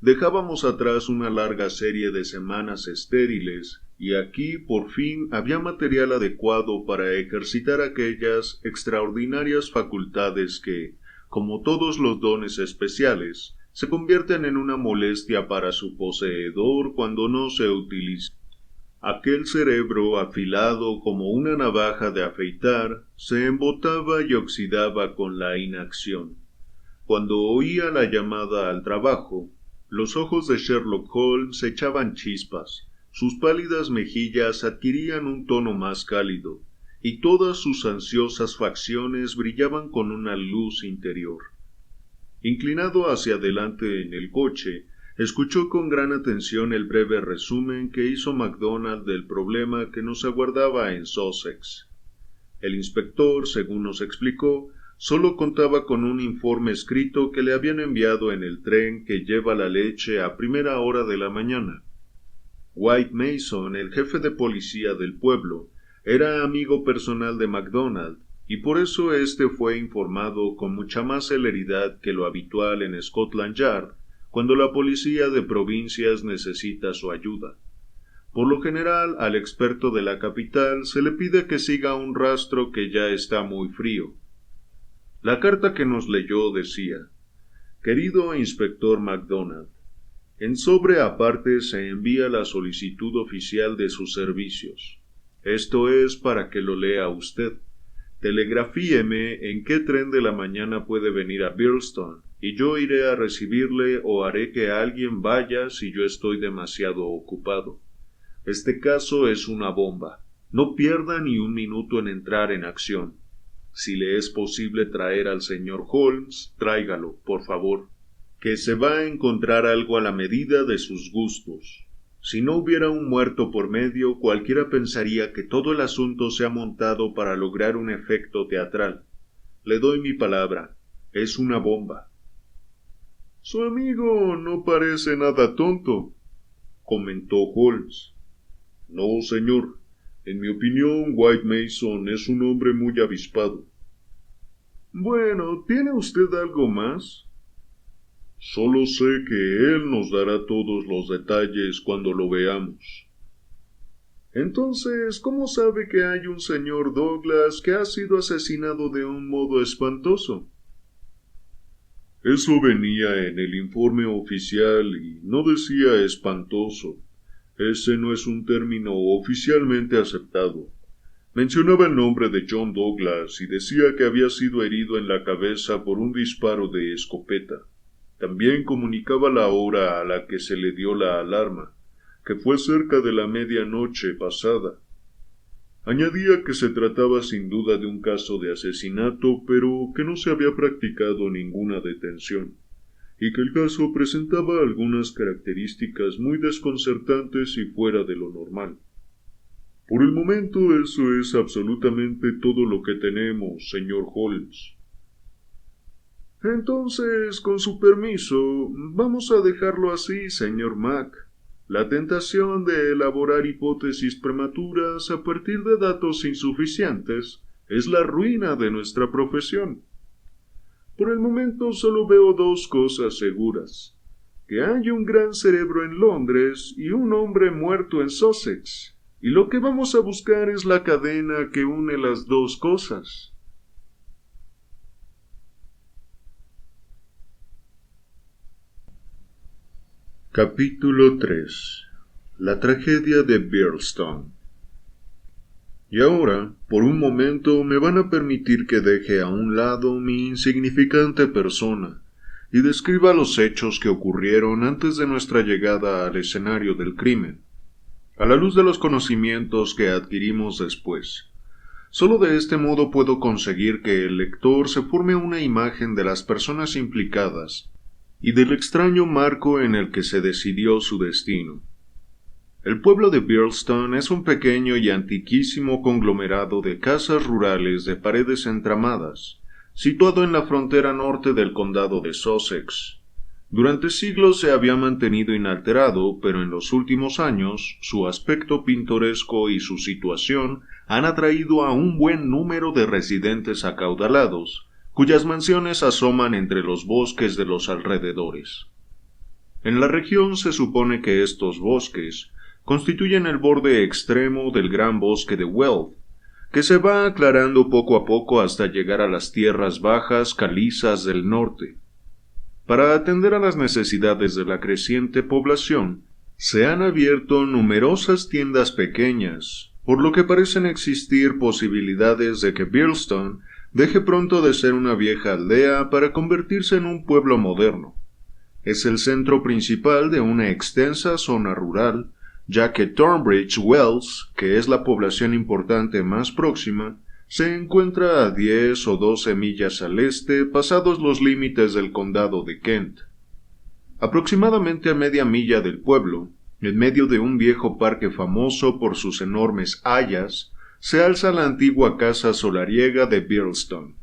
Speaker 1: Dejábamos atrás una larga serie de semanas estériles, y aquí por fin había material adecuado para ejercitar aquellas extraordinarias facultades que, como todos los dones especiales, se convierten en una molestia para su poseedor cuando no se utiliza. Aquel cerebro afilado como una navaja de afeitar se embotaba y oxidaba con la inacción. Cuando oía la llamada al trabajo, los ojos de Sherlock Holmes echaban chispas, sus pálidas mejillas adquirían un tono más cálido, y todas sus ansiosas facciones brillaban con una luz interior. Inclinado hacia adelante en el coche, escuchó con gran atención el breve resumen que hizo MacDonald del problema que nos aguardaba en Sussex. El inspector, según nos explicó, solo contaba con un informe escrito que le habían enviado en el tren que lleva la leche a primera hora de la mañana. White Mason, el jefe de policía del pueblo, era amigo personal de MacDonald, y por eso éste fue informado con mucha más celeridad que lo habitual en Scotland Yard, cuando la policía de provincias necesita su ayuda. Por lo general, al experto de la capital se le pide que siga un rastro que ya está muy frío. La carta que nos leyó decía: «Querido inspector MacDonald, en sobre aparte se envía la solicitud oficial de sus servicios. Esto es para que lo lea usted. Telegrafíeme en qué tren de la mañana puede venir a Birlstone, y yo iré a recibirle o haré que alguien vaya si yo estoy demasiado ocupado. Este caso es una bomba. No pierda ni un minuto en entrar en acción. Si le es posible traer al señor Holmes, tráigalo, por favor, que se va a encontrar algo a la medida de sus gustos. Si no hubiera un muerto por medio, cualquiera pensaría que todo el asunto se ha montado para lograr un efecto teatral. Le doy mi palabra, es una bomba». «Su amigo no parece nada tonto», comentó Holmes. «No, señor. En mi opinión, White Mason es un hombre muy avispado. Bueno, ¿tiene usted algo más? Solo sé que él nos dará todos los detalles cuando lo veamos. Entonces, ¿cómo sabe que hay un señor Douglas que ha sido asesinado de un modo espantoso? Eso venía en el informe oficial y no decía espantoso. Ese no es un término oficialmente aceptado. Mencionaba el nombre de John Douglas y decía que había sido herido en la cabeza por un disparo de escopeta. También comunicaba la hora a la que se le dio la alarma, que fue cerca de la medianoche pasada. Añadía que se trataba sin duda de un caso de asesinato, pero que no se había practicado ninguna detención, y que el caso presentaba algunas características muy desconcertantes y fuera de lo normal. Por el momento eso es absolutamente todo lo que tenemos, señor Holmes. Entonces, con su permiso, vamos a dejarlo así, señor Mac. La tentación de elaborar hipótesis prematuras a partir de datos insuficientes es la ruina de nuestra profesión. Por el momento solo veo dos cosas seguras: que hay un gran cerebro en Londres y un hombre muerto en Sussex, y lo que vamos a buscar es la cadena que une las dos cosas. Capítulo 3. La tragedia de Birlstone. Y ahora, por un momento, me van a permitir que deje a un lado mi insignificante persona y describa los hechos que ocurrieron antes de nuestra llegada al escenario del crimen, a la luz de los conocimientos que adquirimos después. Solo de este modo puedo conseguir que el lector se forme una imagen de las personas implicadas y del extraño marco en el que se decidió su destino. El pueblo de Birlstone es un pequeño y antiquísimo conglomerado de casas rurales de paredes entramadas, situado en la frontera norte del condado de Sussex. Durante siglos se había mantenido inalterado, pero en los últimos años su aspecto pintoresco y su situación han atraído a un buen número de residentes acaudalados, cuyas mansiones asoman entre los bosques de los alrededores. En la región se supone que estos bosques constituyen el borde extremo del gran bosque de Weald, que se va aclarando poco a poco hasta llegar a las tierras bajas calizas del norte. Para atender a las necesidades de la creciente población, se han abierto numerosas tiendas pequeñas, por lo que parecen existir posibilidades de que Birlstone deje pronto de ser una vieja aldea para convertirse en un pueblo moderno. Es el centro principal de una extensa zona rural, ya que Tonbridge Wells, que es la población importante más próxima, se encuentra a 10 o 12 millas al este, pasados los límites del condado de Kent. Aproximadamente a media milla del pueblo, en medio de un viejo parque famoso por sus enormes hayas, se alza la antigua casa solariega de Birlstone.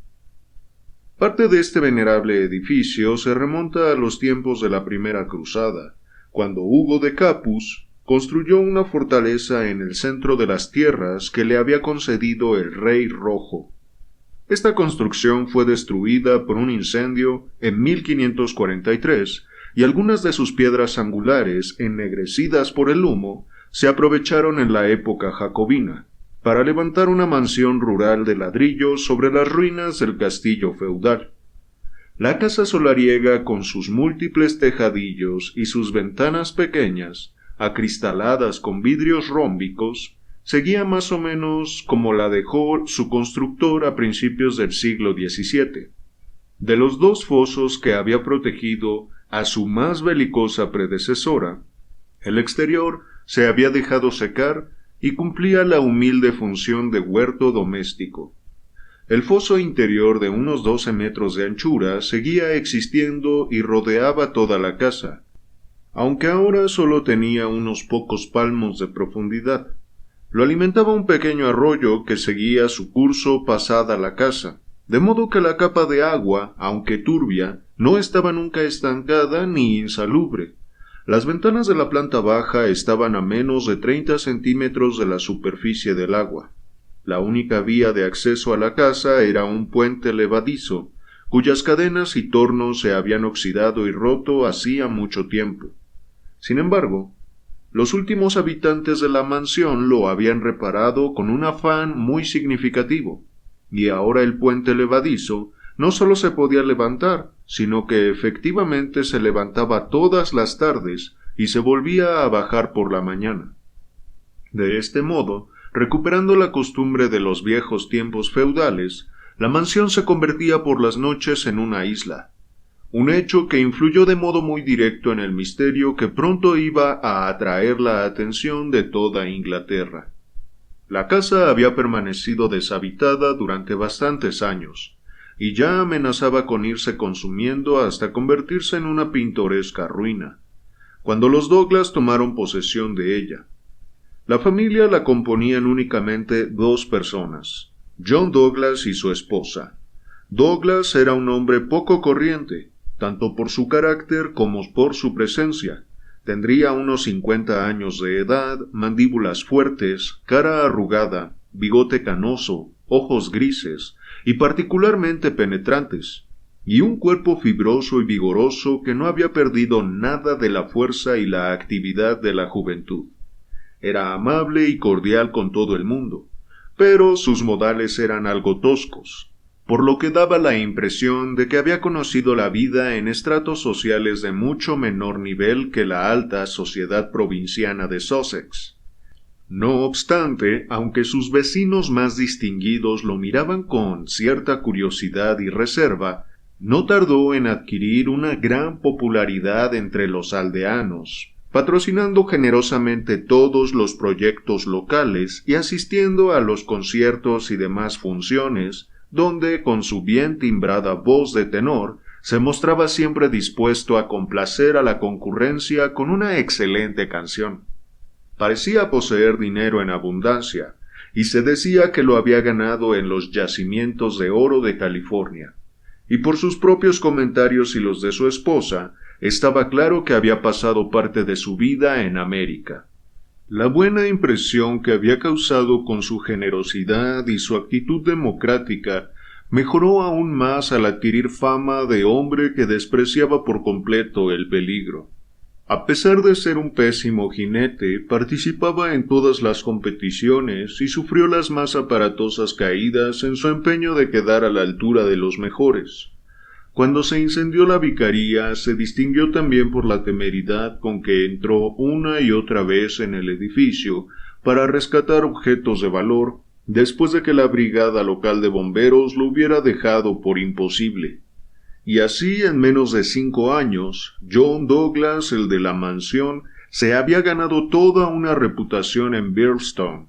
Speaker 1: Parte de este venerable edificio se remonta a los tiempos de la Primera Cruzada, cuando Hugo de Capus construyó una fortaleza en el centro de las tierras que le había concedido el Rey Rojo. Esta construcción fue destruida por un incendio en 1543 y algunas de sus piedras angulares, ennegrecidas por el humo, se aprovecharon en la época jacobina para levantar una mansión rural de ladrillo sobre las ruinas del castillo feudal. La casa solariega, con sus múltiples tejadillos y sus ventanas pequeñas, acristaladas con vidrios rómbicos, seguía más o menos como la dejó su constructor a principios del siglo XVII. De los dos fosos que había protegido a su más belicosa predecesora, el exterior se había dejado secar y cumplía la humilde función de huerto doméstico. El foso interior de unos 12 metros de anchura seguía existiendo y rodeaba toda la casa, aunque ahora solo tenía unos pocos palmos de profundidad. Lo alimentaba un pequeño arroyo que seguía su curso pasada la casa, de modo que la capa de agua, aunque turbia, no estaba nunca estancada ni insalubre. Las ventanas de la planta baja estaban a menos de 30 centímetros de la superficie del agua. La única vía de acceso a la casa era un puente levadizo, cuyas cadenas y tornos se habían oxidado y roto hacía mucho tiempo. Sin embargo, los últimos habitantes de la mansión lo habían reparado con un afán muy significativo, y ahora el puente levadizo no solo se podía levantar, sino que efectivamente se levantaba todas las tardes y se volvía a bajar por la mañana. De este modo, recuperando la costumbre de los viejos tiempos feudales, la mansión se convertía por las noches en una isla, un hecho que influyó de modo muy directo en el misterio que pronto iba a atraer la atención de toda Inglaterra. La casa había permanecido deshabitada durante bastantes años, y ya amenazaba con irse consumiendo hasta convertirse en una pintoresca ruina, cuando los Douglas tomaron posesión de ella. La familia la componían únicamente 2 personas, John Douglas y su esposa. Douglas era un hombre poco corriente, tanto por su carácter como por su presencia. Tendría unos 50 años de edad, mandíbulas fuertes, cara arrugada, bigote canoso, ojos grises y particularmente penetrantes, y un cuerpo fibroso y vigoroso que no había perdido nada de la fuerza y la actividad de la juventud. Era amable y cordial con todo el mundo, pero sus modales eran algo toscos, por lo que daba la impresión de que había conocido la vida en estratos sociales de mucho menor nivel que la alta sociedad provinciana de Sussex. No obstante, aunque sus vecinos más distinguidos lo miraban con cierta curiosidad y reserva, no tardó en adquirir una gran popularidad entre los aldeanos, patrocinando generosamente todos los proyectos locales y asistiendo a los conciertos y demás funciones, donde, con su bien timbrada voz de tenor, se mostraba siempre dispuesto a complacer a la concurrencia con una excelente canción. Parecía poseer dinero en abundancia, y se decía que lo había ganado en los yacimientos de oro de California. Y por sus propios comentarios y los de su esposa, estaba claro que había pasado parte de su vida en América. La buena impresión que había causado con su generosidad y su actitud democrática mejoró aún más al adquirir fama de hombre que despreciaba por completo el peligro. A pesar de ser un pésimo jinete, participaba en todas las competiciones y sufrió las más aparatosas caídas en su empeño de quedar a la altura de los mejores. Cuando se incendió la vicaría, se distinguió también por la temeridad con que entró una y otra vez en el edificio para rescatar objetos de valor, después de que la brigada local de bomberos lo hubiera dejado por imposible. Y así, en menos de 5 años, John Douglas, el de la mansión, se había ganado toda una reputación en Birlstone.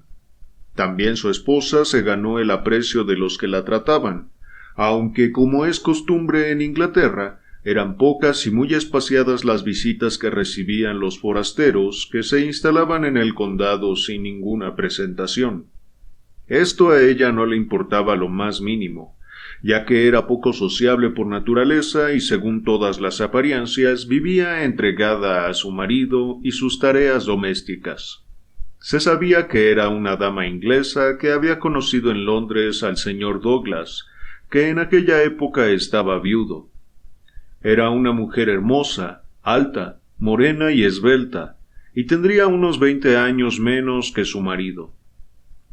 Speaker 1: También su esposa se ganó el aprecio de los que la trataban, aunque, como es costumbre en Inglaterra, eran pocas y muy espaciadas las visitas que recibían los forasteros que se instalaban en el condado sin ninguna presentación. Esto a ella no le importaba lo más mínimo, ya que era poco sociable por naturaleza y, según todas las apariencias, vivía entregada a su marido y sus tareas domésticas. Se sabía que era una dama inglesa que había conocido en Londres al señor Douglas, que en aquella época estaba viudo. Era una mujer hermosa, alta, morena y esbelta, y tendría unos 20 años menos que su marido.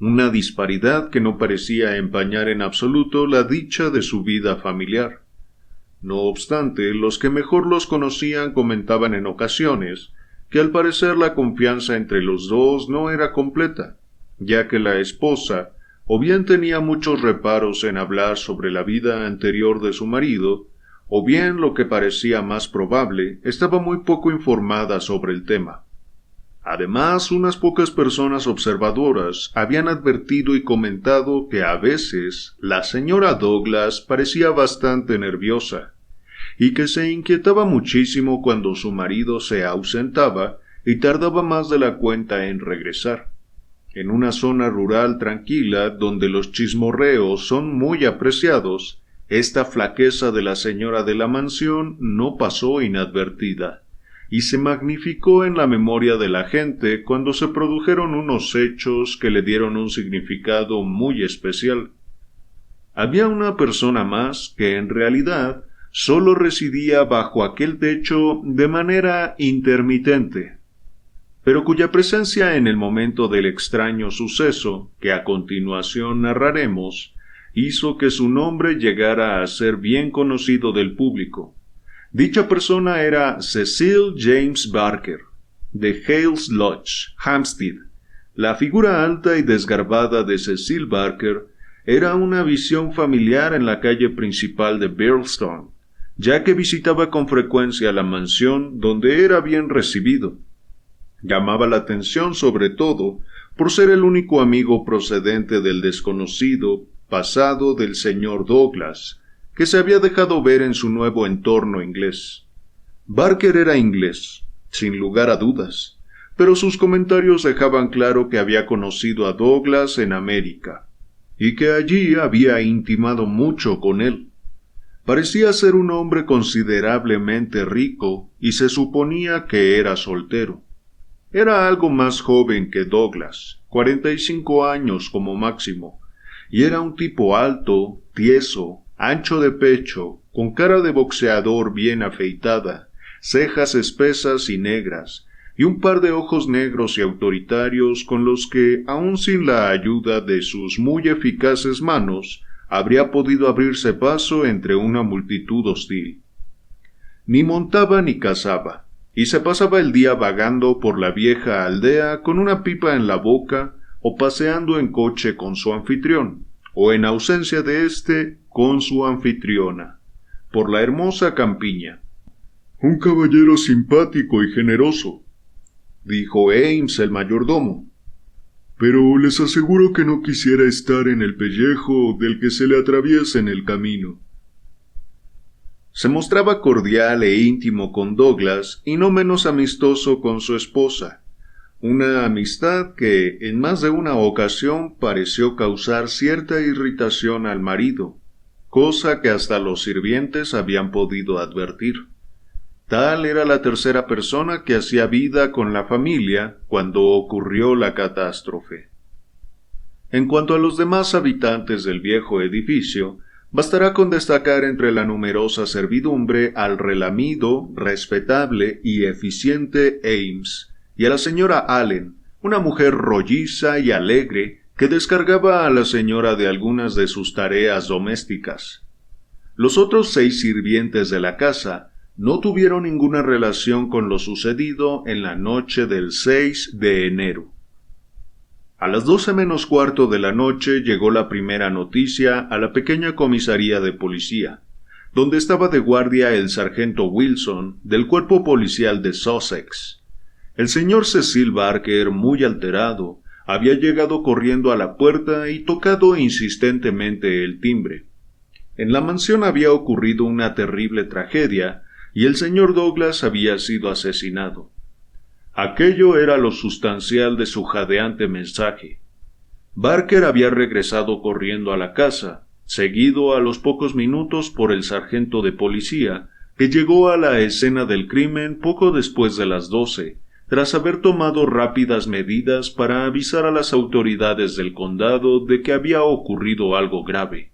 Speaker 1: Una disparidad que no parecía empañar en absoluto la dicha de su vida familiar. No obstante, los que mejor los conocían comentaban en ocasiones que al parecer la confianza entre los dos no era completa, ya que la esposa o bien tenía muchos reparos en hablar sobre la vida anterior de su marido, o bien, lo que parecía más probable, estaba muy poco informada sobre el tema. Además, unas pocas personas observadoras habían advertido y comentado que a veces la señora Douglas parecía bastante nerviosa, y que se inquietaba muchísimo cuando su marido se ausentaba y tardaba más de la cuenta en regresar. En una zona rural tranquila, donde los chismorreos son muy apreciados, esta flaqueza de la señora de la mansión no pasó inadvertida, y se magnificó en la memoria de la gente cuando se produjeron unos hechos que le dieron un significado muy especial. Había una persona más que en realidad solo residía bajo aquel techo de manera intermitente, pero cuya presencia en el momento del extraño suceso, que a continuación narraremos, hizo que su nombre llegara a ser bien conocido del público. Dicha persona era Cecil James Barker, de Hales Lodge, Hampstead. La figura alta y desgarbada de Cecil Barker era una visión familiar en la calle principal de Birlstone, ya que visitaba con frecuencia la mansión donde era bien recibido. Llamaba la atención sobre todo por ser el único amigo procedente del desconocido pasado del señor Douglas, que se había dejado ver en su nuevo entorno inglés. Barker era inglés, sin lugar a dudas, pero sus comentarios dejaban claro que había conocido a Douglas en América, y que allí había intimado mucho con él. Parecía ser un hombre considerablemente rico, y se suponía que era soltero. Era algo más joven que Douglas, 45 años como máximo, y era un tipo alto, tieso, ancho de pecho, con cara de boxeador bien afeitada, cejas espesas y negras, y un par de ojos negros y autoritarios con los que, aun sin la ayuda de sus muy eficaces manos, habría podido abrirse paso entre una multitud hostil. Ni montaba ni cazaba, y se pasaba el día vagando por la vieja aldea con una pipa en la boca o paseando en coche con su anfitrión, o en ausencia de éste, con su anfitriona, por la hermosa campiña. «Un caballero simpático y generoso», dijo Ames el mayordomo, «pero les aseguro que no quisiera estar en el pellejo del que se le atraviesa en el camino». Se mostraba cordial e íntimo con Douglas y no menos amistoso con su esposa, una amistad que en más de una ocasión pareció causar cierta irritación al marido, cosa que hasta los sirvientes habían podido advertir. Tal era la tercera persona que hacía vida con la familia cuando ocurrió la catástrofe. En cuanto a los demás habitantes del viejo edificio, bastará con destacar entre la numerosa servidumbre al relamido, respetable y eficiente Ames, y a la señora Allen, una mujer rolliza y alegre que descargaba a la señora de algunas de sus tareas domésticas. Los otros 6 sirvientes de la casa no tuvieron ninguna relación con lo sucedido en la noche del 6 de enero. A las 12 menos cuarto de la noche llegó la primera noticia a la pequeña comisaría de policía, donde estaba de guardia el sargento Wilson del cuerpo policial de Sussex. El señor Cecil Barker, muy alterado, había llegado corriendo a la puerta y tocado insistentemente el timbre. En la mansión había ocurrido una terrible tragedia y el señor Douglas había sido asesinado. Aquello era lo sustancial de su jadeante mensaje. Barker había regresado corriendo a la casa, seguido a los pocos minutos por el sargento de policía, que llegó a la escena del crimen poco después de las 12, tras haber tomado rápidas medidas para avisar a las autoridades del condado de que había ocurrido algo grave.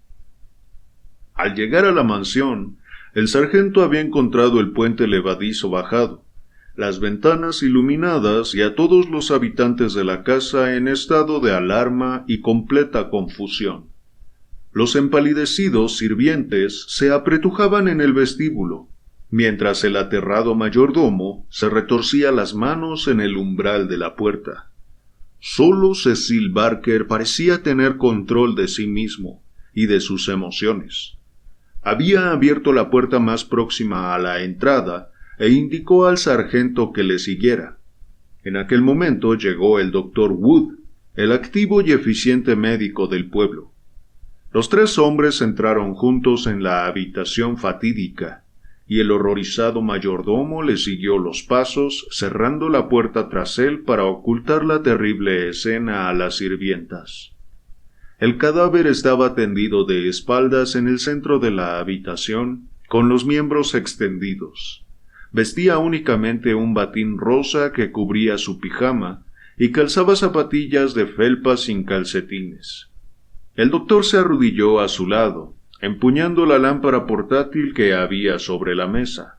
Speaker 1: Al llegar a la mansión, el sargento había encontrado el puente levadizo bajado, las ventanas iluminadas y a todos los habitantes de la casa en estado de alarma y completa confusión. Los empalidecidos sirvientes se apretujaban en el vestíbulo, mientras el aterrado mayordomo se retorcía las manos en el umbral de la puerta. Solo Cecil Barker parecía tener control de sí mismo y de sus emociones. Había abierto la puerta más próxima a la entrada e indicó al sargento que le siguiera. En aquel momento llegó el doctor Wood, el activo y eficiente médico del pueblo. Los 3 hombres entraron juntos en la habitación fatídica, y el horrorizado mayordomo le siguió los pasos, cerrando la puerta tras él para ocultar la terrible escena a las sirvientas. El cadáver estaba tendido de espaldas en el centro de la habitación, con los miembros extendidos. Vestía únicamente un batín rosa que cubría su pijama y calzaba zapatillas de felpa sin calcetines. El doctor se arrodilló a su lado, empuñando la lámpara portátil que había sobre la mesa.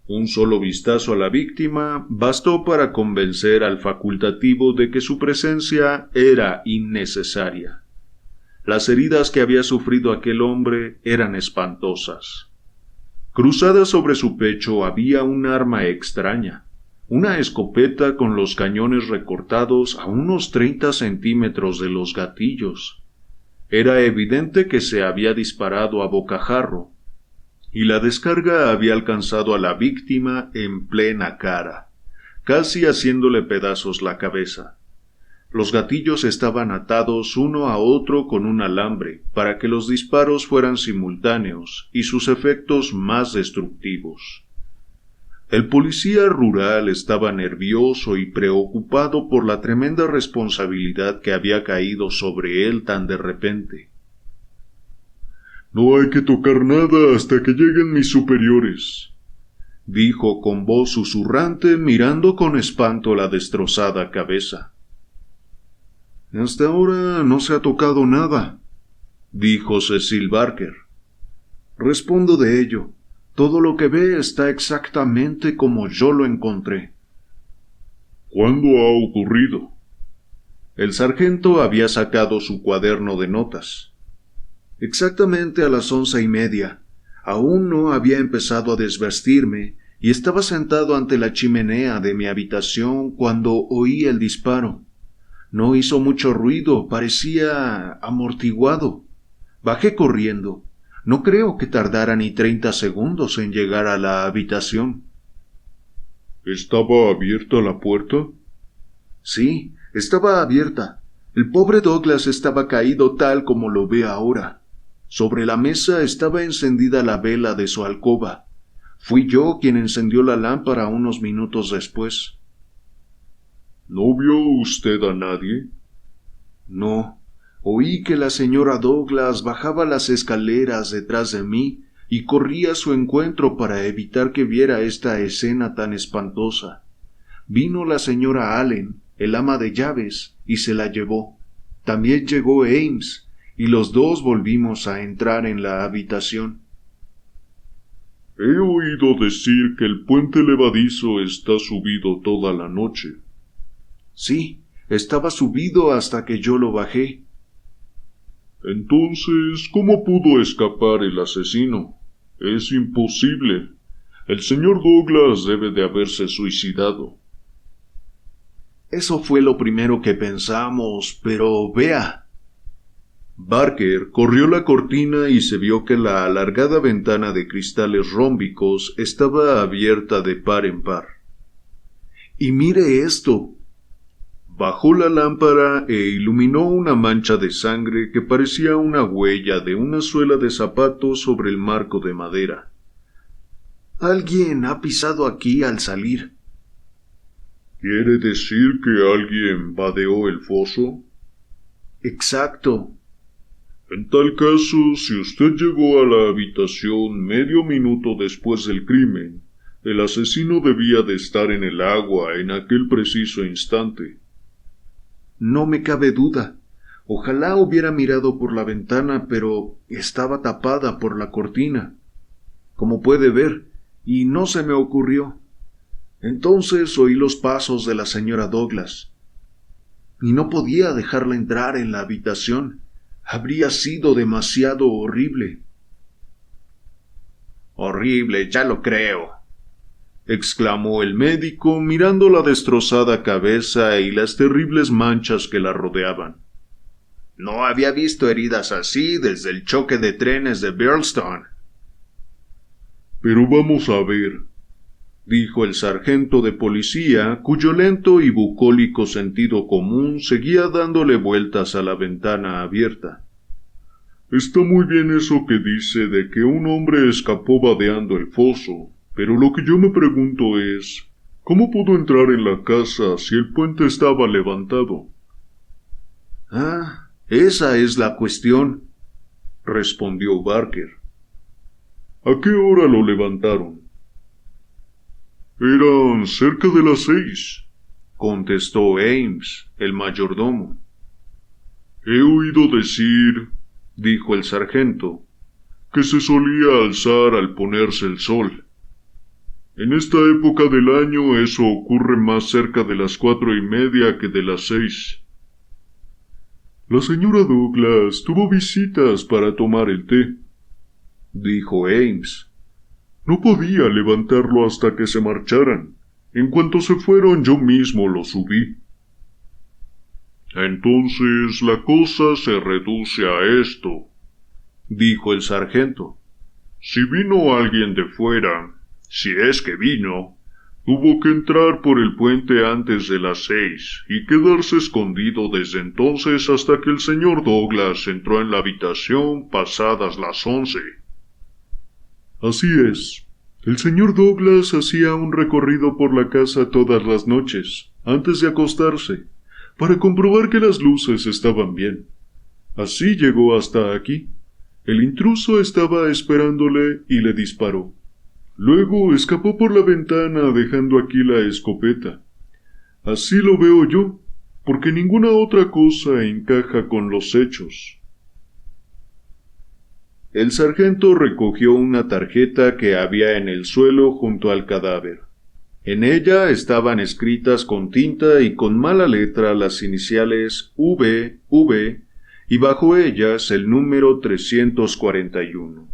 Speaker 1: Un solo vistazo a la víctima bastó para convencer al facultativo de que su presencia era innecesaria. Las heridas que había sufrido aquel hombre eran espantosas. Cruzada sobre su pecho había un arma extraña, una escopeta con los cañones recortados a unos 30 centímetros de los gatillos. Era evidente que se había disparado a bocajarro, y la descarga había alcanzado a la víctima en plena cara, casi haciéndole pedazos la cabeza. Los gatillos estaban atados uno a otro con un alambre para que los disparos fueran simultáneos y sus efectos más destructivos. El policía rural estaba nervioso y preocupado por la tremenda responsabilidad que había caído sobre él tan de repente. «No hay que tocar nada hasta que lleguen mis superiores», dijo con voz susurrante mirando con espanto la destrozada cabeza. «Hasta ahora no se ha tocado nada», dijo Cecil Barker. «Respondo de ello. Todo lo que ve está exactamente como yo lo encontré». «¿Cuándo ha ocurrido?» El sargento había sacado su cuaderno de notas. «Exactamente a las 11:30. Aún no había empezado a desvestirme y estaba sentado ante la chimenea de mi habitación cuando oí el disparo. No hizo mucho ruido, parecía amortiguado. Bajé corriendo. No creo que tardara ni 30 segundos en llegar a la habitación». «¿Estaba abierta la puerta?» «Sí, estaba abierta. El pobre Douglas estaba caído tal como lo ve ahora. Sobre la mesa estaba encendida la vela de su alcoba. Fui yo quien encendió la lámpara unos minutos después». «¿No vio usted a nadie?» «No. Oí que la señora Douglas bajaba las escaleras detrás de mí y corrí a su encuentro para evitar que viera esta escena tan espantosa. Vino la señora Allen, el ama de llaves, y se la llevó. También llegó Ames, y los dos volvimos a entrar en la habitación». «He oído decir que el puente levadizo está subido toda la noche». «Sí, estaba subido hasta que yo lo bajé». «Entonces, ¿cómo pudo escapar el asesino? Es imposible. El señor Douglas debe de haberse suicidado». «Eso fue lo primero que pensamos, pero vea». Barker corrió la cortina y se vio que la alargada ventana de cristales rómbicos estaba abierta de par en par. «Y mire esto». Bajó la lámpara e iluminó una mancha de sangre que parecía una huella de una suela de zapato sobre el marco de madera. «Alguien ha pisado aquí al salir». «¿Quiere decir que alguien vadeó el foso?» «Exacto». «En tal caso, si usted llegó a la habitación medio minuto después del crimen, el asesino debía de estar en el agua en aquel preciso instante». «No me cabe duda. Ojalá hubiera mirado por la ventana, pero estaba tapada por la cortina, como puede ver, y no se me ocurrió. Entonces oí los pasos de la señora Douglas, y no podía dejarla entrar en la habitación. Habría sido demasiado horrible». «Horrible, ya lo creo», exclamó el médico mirando la destrozada cabeza y las terribles manchas que la rodeaban. «No había visto heridas así desde el choque de trenes de Birlstone». «Pero vamos a ver», dijo el sargento de policía, cuyo lento y bucólico sentido común seguía dándole vueltas a la ventana abierta. «Está muy bien eso que dice de que un hombre escapó vadeando el foso, pero lo que yo me pregunto es, ¿cómo pudo entrar en la casa si el puente estaba levantado?» «Ah, esa es la cuestión», respondió Barker. «¿A qué hora lo levantaron?» Eran cerca de las 6, contestó Ames, el mayordomo. He oído decir, dijo el sargento, que se solía alzar al ponerse el sol. En esta época del año eso ocurre más cerca de las 4:30 que de las 6. La señora Douglas tuvo visitas para tomar el té, dijo Ames. No podía levantarlo hasta que se marcharan. En cuanto se fueron yo mismo lo subí. Entonces la cosa se reduce a esto, dijo el sargento. Si vino alguien de fuera, si es que vino, tuvo que entrar por el puente antes de las 6 y quedarse escondido desde entonces hasta que el señor Douglas entró en la habitación pasadas las 11. Así es. El señor Douglas hacía un recorrido por la casa todas las noches, antes de acostarse, para comprobar que las luces estaban bien. Así llegó hasta aquí. El intruso estaba esperándole y le disparó. Luego escapó por la ventana dejando aquí la escopeta. Así lo veo yo, porque ninguna otra cosa encaja con los hechos. El sargento recogió una tarjeta que había en el suelo junto al cadáver. En ella estaban escritas con tinta y con mala letra las iniciales V y bajo ellas el número 341.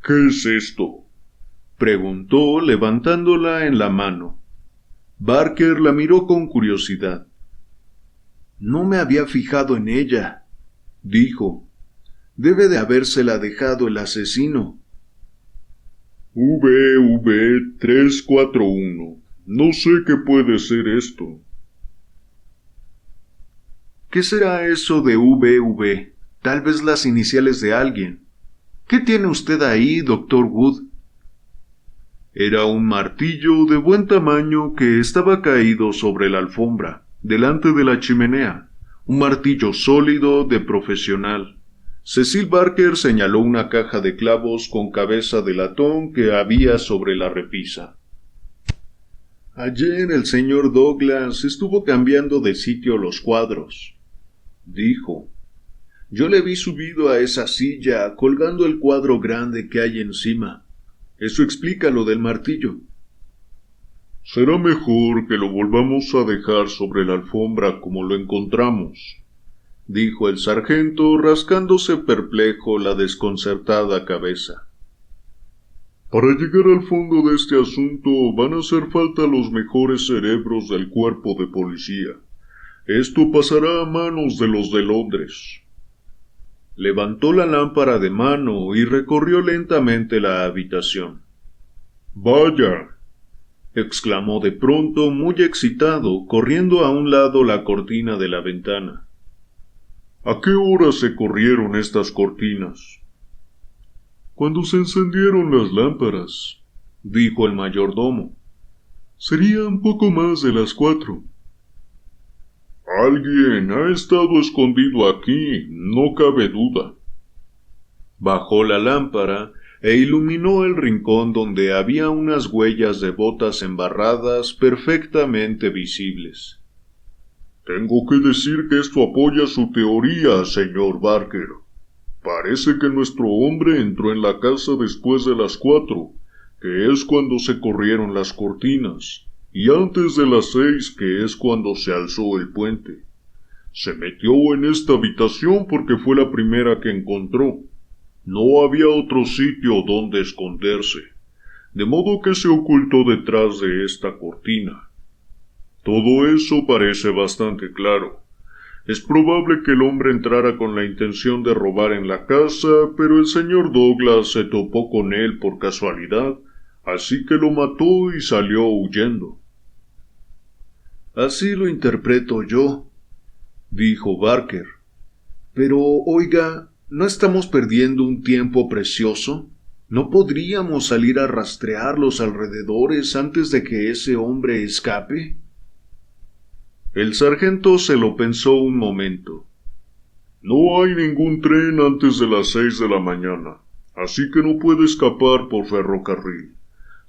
Speaker 1: ¿Qué es esto?, preguntó levantándola en la mano. Barker la miró con curiosidad. No me había fijado en ella, dijo. Debe de habérsela dejado el asesino. VV341. No sé qué puede ser esto. ¿Qué será eso de VV? Tal vez las iniciales de alguien. ¿Qué tiene usted ahí, doctor Wood? Era un martillo de buen tamaño que estaba caído sobre la alfombra, delante de la chimenea. Un martillo sólido de profesional. Cecil Barker señaló una caja de clavos con cabeza de latón que había sobre la repisa. Ayer el señor Douglas estuvo cambiando de sitio los cuadros, dijo. Yo le vi subido a esa silla, colgando el cuadro grande que hay encima. Eso explica lo del martillo. Será mejor que lo volvamos a dejar sobre la alfombra como lo encontramos, dijo el sargento rascándose perplejo la desconcertada cabeza. Para llegar al fondo de este asunto van a hacer falta los mejores cerebros del cuerpo de policía. Esto pasará a manos de los de Londres. Levantó la lámpara de mano y recorrió lentamente la habitación. ¡Vaya!, exclamó de pronto muy excitado, corriendo a un lado la cortina de la ventana. ¿A qué hora se corrieron estas cortinas? Cuando se encendieron las lámparas, dijo el mayordomo. Sería un poco más de las 4. Alguien ha estado escondido aquí, no cabe duda. Bajó la lámpara e iluminó el rincón donde había unas huellas de botas embarradas perfectamente visibles. Tengo que decir que esto apoya su teoría, señor Barker. Parece que nuestro hombre entró en la casa después de las 4, que es cuando se corrieron las cortinas, y antes de las 6, que es cuando se alzó el puente. Se metió en esta habitación porque fue la primera que encontró. No había otro sitio donde esconderse, de modo que se ocultó detrás de esta cortina. Todo eso parece bastante claro. Es probable que el hombre entrara con la intención de robar en la casa, pero el señor Douglas se topó con él por casualidad, así que lo mató y salió huyendo. Así lo interpreto yo, dijo Barker. Pero, oiga, ¿no estamos perdiendo un tiempo precioso? ¿No podríamos salir a rastrear los alrededores antes de que ese hombre escape? El sargento se lo pensó un momento. No hay ningún tren antes de las 6 de la mañana, así que no puede escapar por ferrocarril.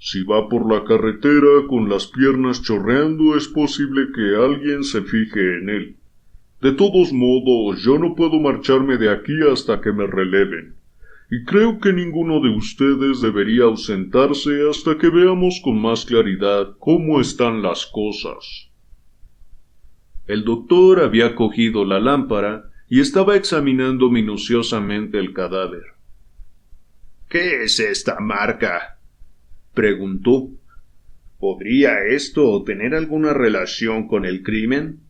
Speaker 1: Si va por la carretera con las piernas chorreando, es posible que alguien se fije en él. De todos modos, yo no puedo marcharme de aquí hasta que me releven. Y creo que ninguno de ustedes debería ausentarse hasta que veamos con más claridad cómo están las cosas. El doctor había cogido la lámpara y estaba examinando minuciosamente el cadáver.
Speaker 2: ¿Qué es esta marca?,
Speaker 1: preguntó.
Speaker 2: ¿Podría esto tener alguna relación con el crimen?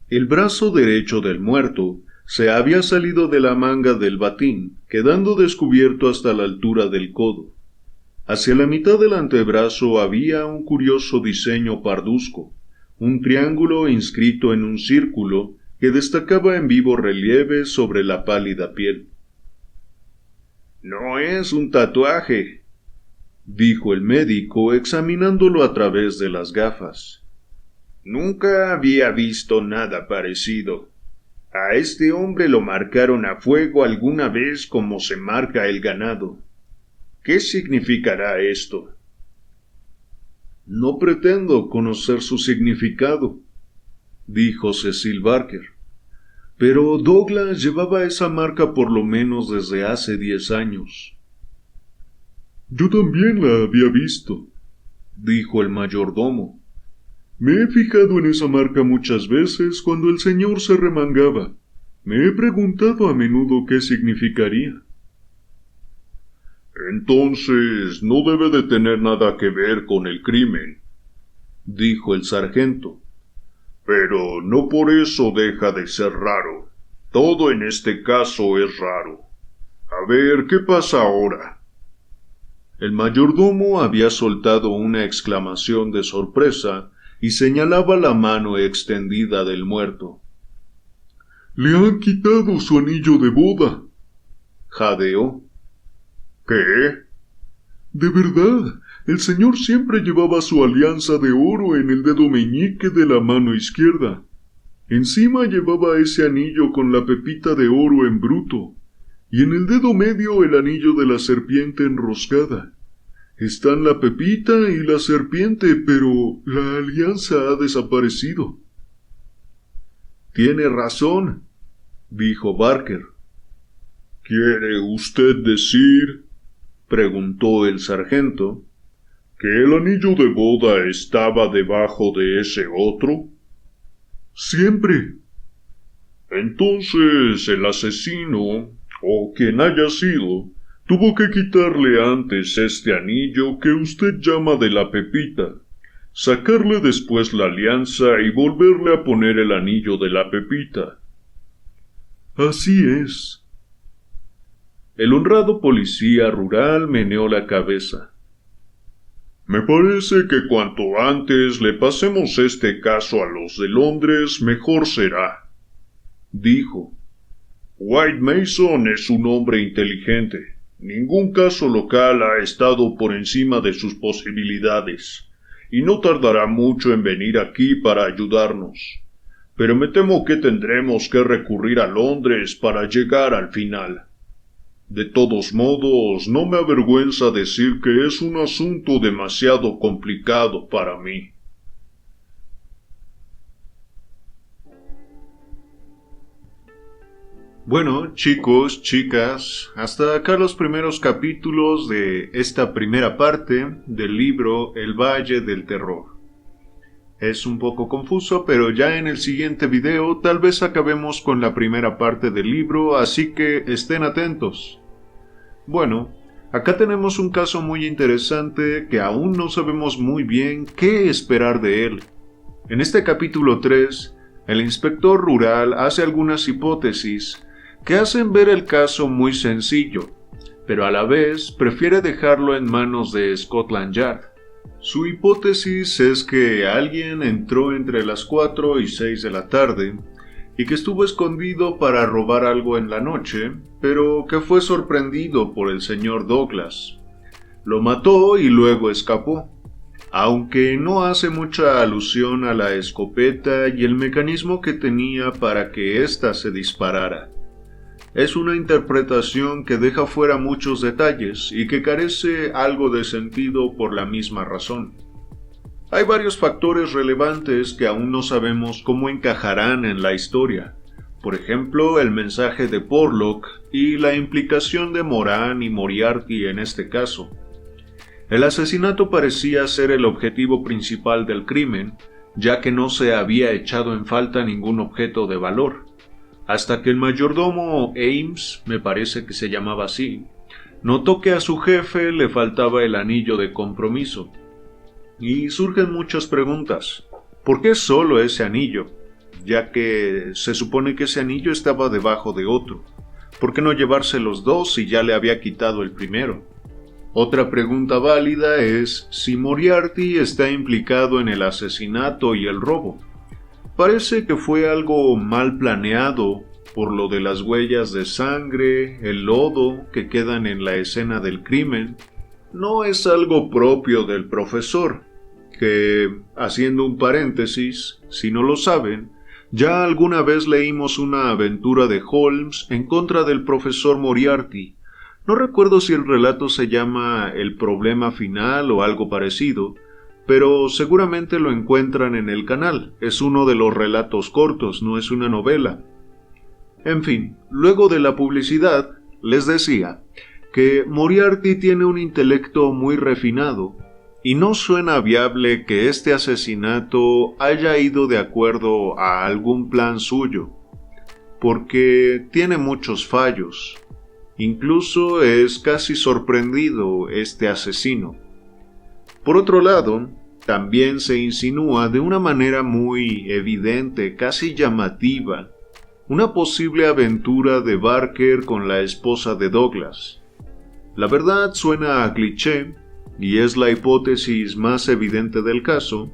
Speaker 1: El brazo derecho del muerto se había salido de la manga del batín, quedando descubierto hasta la altura del codo. Hacia la mitad del antebrazo había un curioso diseño parduzco, un triángulo inscrito en un círculo que destacaba en vivo relieve sobre la pálida piel.
Speaker 2: «No es un tatuaje»,
Speaker 1: dijo el médico examinándolo a través de las gafas.
Speaker 2: «Nunca había visto nada parecido. A este hombre lo marcaron a fuego alguna vez como se marca el ganado. ¿Qué significará esto?»
Speaker 1: «No pretendo conocer su significado», dijo Cecil Barker. «Pero Douglas llevaba esa marca por lo menos desde hace 10 años. «Yo también la había visto», dijo el mayordomo. «Me he fijado en esa marca muchas veces cuando el señor se remangaba. Me he preguntado a menudo qué significaría».
Speaker 2: «Entonces no debe de tener nada que ver con el crimen», dijo el sargento. «Pero no por eso deja de ser raro. Todo en este caso es raro. A ver, ¿qué pasa ahora?»
Speaker 1: El mayordomo había soltado una exclamación de sorpresa y señalaba la mano extendida del muerto. «Le han quitado su anillo de boda», jadeó.
Speaker 2: «¿Qué?»
Speaker 1: «De verdad, el señor siempre llevaba su alianza de oro en el dedo meñique de la mano izquierda. Encima llevaba ese anillo con la pepita de oro en bruto, y en el dedo medio el anillo de la serpiente enroscada. Están la pepita y la serpiente, pero la alianza ha desaparecido». «Tiene razón», dijo Barker.
Speaker 2: «¿Quiere usted decir»,
Speaker 1: preguntó el sargento,
Speaker 2: «que el anillo de boda estaba debajo de ese otro?»
Speaker 1: «Siempre».
Speaker 2: «Entonces el asesino, o quien haya sido, tuvo que quitarle antes este anillo que usted llama de la pepita, sacarle después la alianza y volverle a poner el anillo de la pepita».
Speaker 1: «Así es». El honrado policía rural meneó la cabeza.
Speaker 2: «Me parece que cuanto antes le pasemos este caso a los de Londres, mejor será», dijo. «White Mason es un hombre inteligente. Ningún caso local ha estado por encima de sus posibilidades, y no tardará mucho en venir aquí para ayudarnos. Pero me temo que tendremos que recurrir a Londres para llegar al final. De todos modos, no me avergüenza decir que es un asunto demasiado complicado para mí».
Speaker 1: Bueno, chicos, chicas, hasta acá los primeros capítulos de esta primera parte del libro El Valle del Terror. Es un poco confuso, pero ya en el siguiente video tal vez acabemos con la primera parte del libro, así que estén atentos. Bueno, acá tenemos un caso muy interesante que aún no sabemos muy bien qué esperar de él. En este capítulo 3, el inspector rural hace algunas hipótesis que hacen ver el caso muy sencillo, pero a la vez prefiere dejarlo en manos de Scotland Yard. Su hipótesis es que alguien entró entre las 4 y 6 de la tarde y que estuvo escondido para robar algo en la noche, pero que fue sorprendido por el señor Douglas. Lo mató y luego escapó, aunque no hace mucha alusión a la escopeta y el mecanismo que tenía para que ésta se disparara. Es una interpretación que deja fuera muchos detalles y que carece algo de sentido por la misma razón. Hay varios factores relevantes que aún no sabemos cómo encajarán en la historia. Por ejemplo, el mensaje de Porlock y la implicación de Moran y Moriarty en este caso. El asesinato parecía ser el objetivo principal del crimen, ya que no se había echado en falta ningún objeto de valor. Hasta que el mayordomo Ames, me parece que se llamaba así, notó que a su jefe le faltaba el anillo de compromiso. Y surgen muchas preguntas. ¿Por qué solo ese anillo? Ya que se supone que ese anillo estaba debajo de otro. ¿Por qué no llevarse los dos si ya le había quitado el primero? Otra pregunta válida es si Moriarty está implicado en el asesinato y el robo. Parece que fue algo mal planeado por lo de las huellas de sangre, el lodo que quedan en la escena del crimen. No es algo propio del profesor, que, haciendo un paréntesis, si no lo saben, ya alguna vez leímos una aventura de Holmes en contra del profesor Moriarty. No recuerdo si el relato se llama El problema final o algo parecido, pero seguramente lo encuentran en el canal. Es uno de los relatos cortos, no es una novela. En fin, luego de la publicidad, les decía que Moriarty tiene un intelecto muy refinado, y no suena viable que este asesinato haya ido de acuerdo a algún plan suyo, porque tiene muchos fallos. Incluso es casi sorprendido este asesino. Por otro lado, también se insinúa de una manera muy evidente, casi llamativa, una posible aventura de Barker con la esposa de Douglas. La verdad suena a cliché, y es la hipótesis más evidente del caso,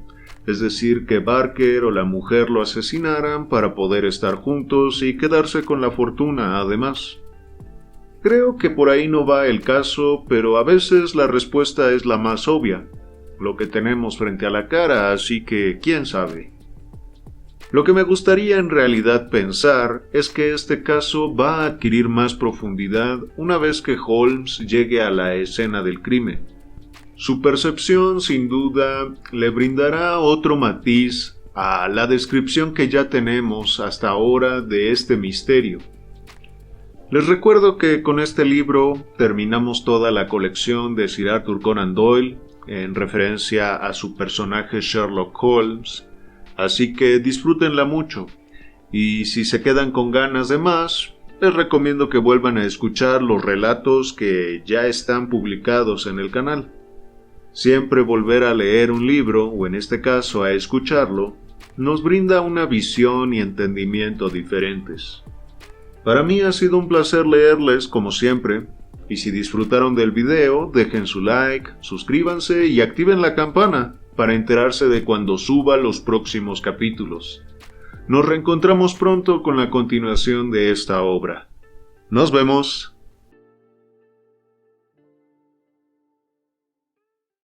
Speaker 1: es decir, que Barker o la mujer lo asesinaran para poder estar juntos y quedarse con la fortuna además. Creo que por ahí no va el caso, pero a veces la respuesta es la más obvia, lo que tenemos frente a la cara, así que quién sabe. Lo que me gustaría en realidad pensar es que este caso va a adquirir más profundidad una vez que Holmes llegue a la escena del crimen. Su percepción, sin duda, le brindará otro matiz a la descripción que ya tenemos hasta ahora de este misterio. Les recuerdo que con este libro terminamos toda la colección de Sir Arthur Conan Doyle, en referencia a su personaje Sherlock Holmes, así que disfrútenla mucho, y si se quedan con ganas de más, les recomiendo que vuelvan a escuchar los relatos que ya están publicados en el canal. Siempre volver a leer un libro, o en este caso a escucharlo, nos brinda una visión y entendimiento diferentes. Para mí ha sido un placer leerles como siempre, y si disfrutaron del video, dejen su like, suscríbanse y activen la campana para enterarse de cuando suba los próximos capítulos. Nos reencontramos pronto con la continuación de esta obra. Nos vemos.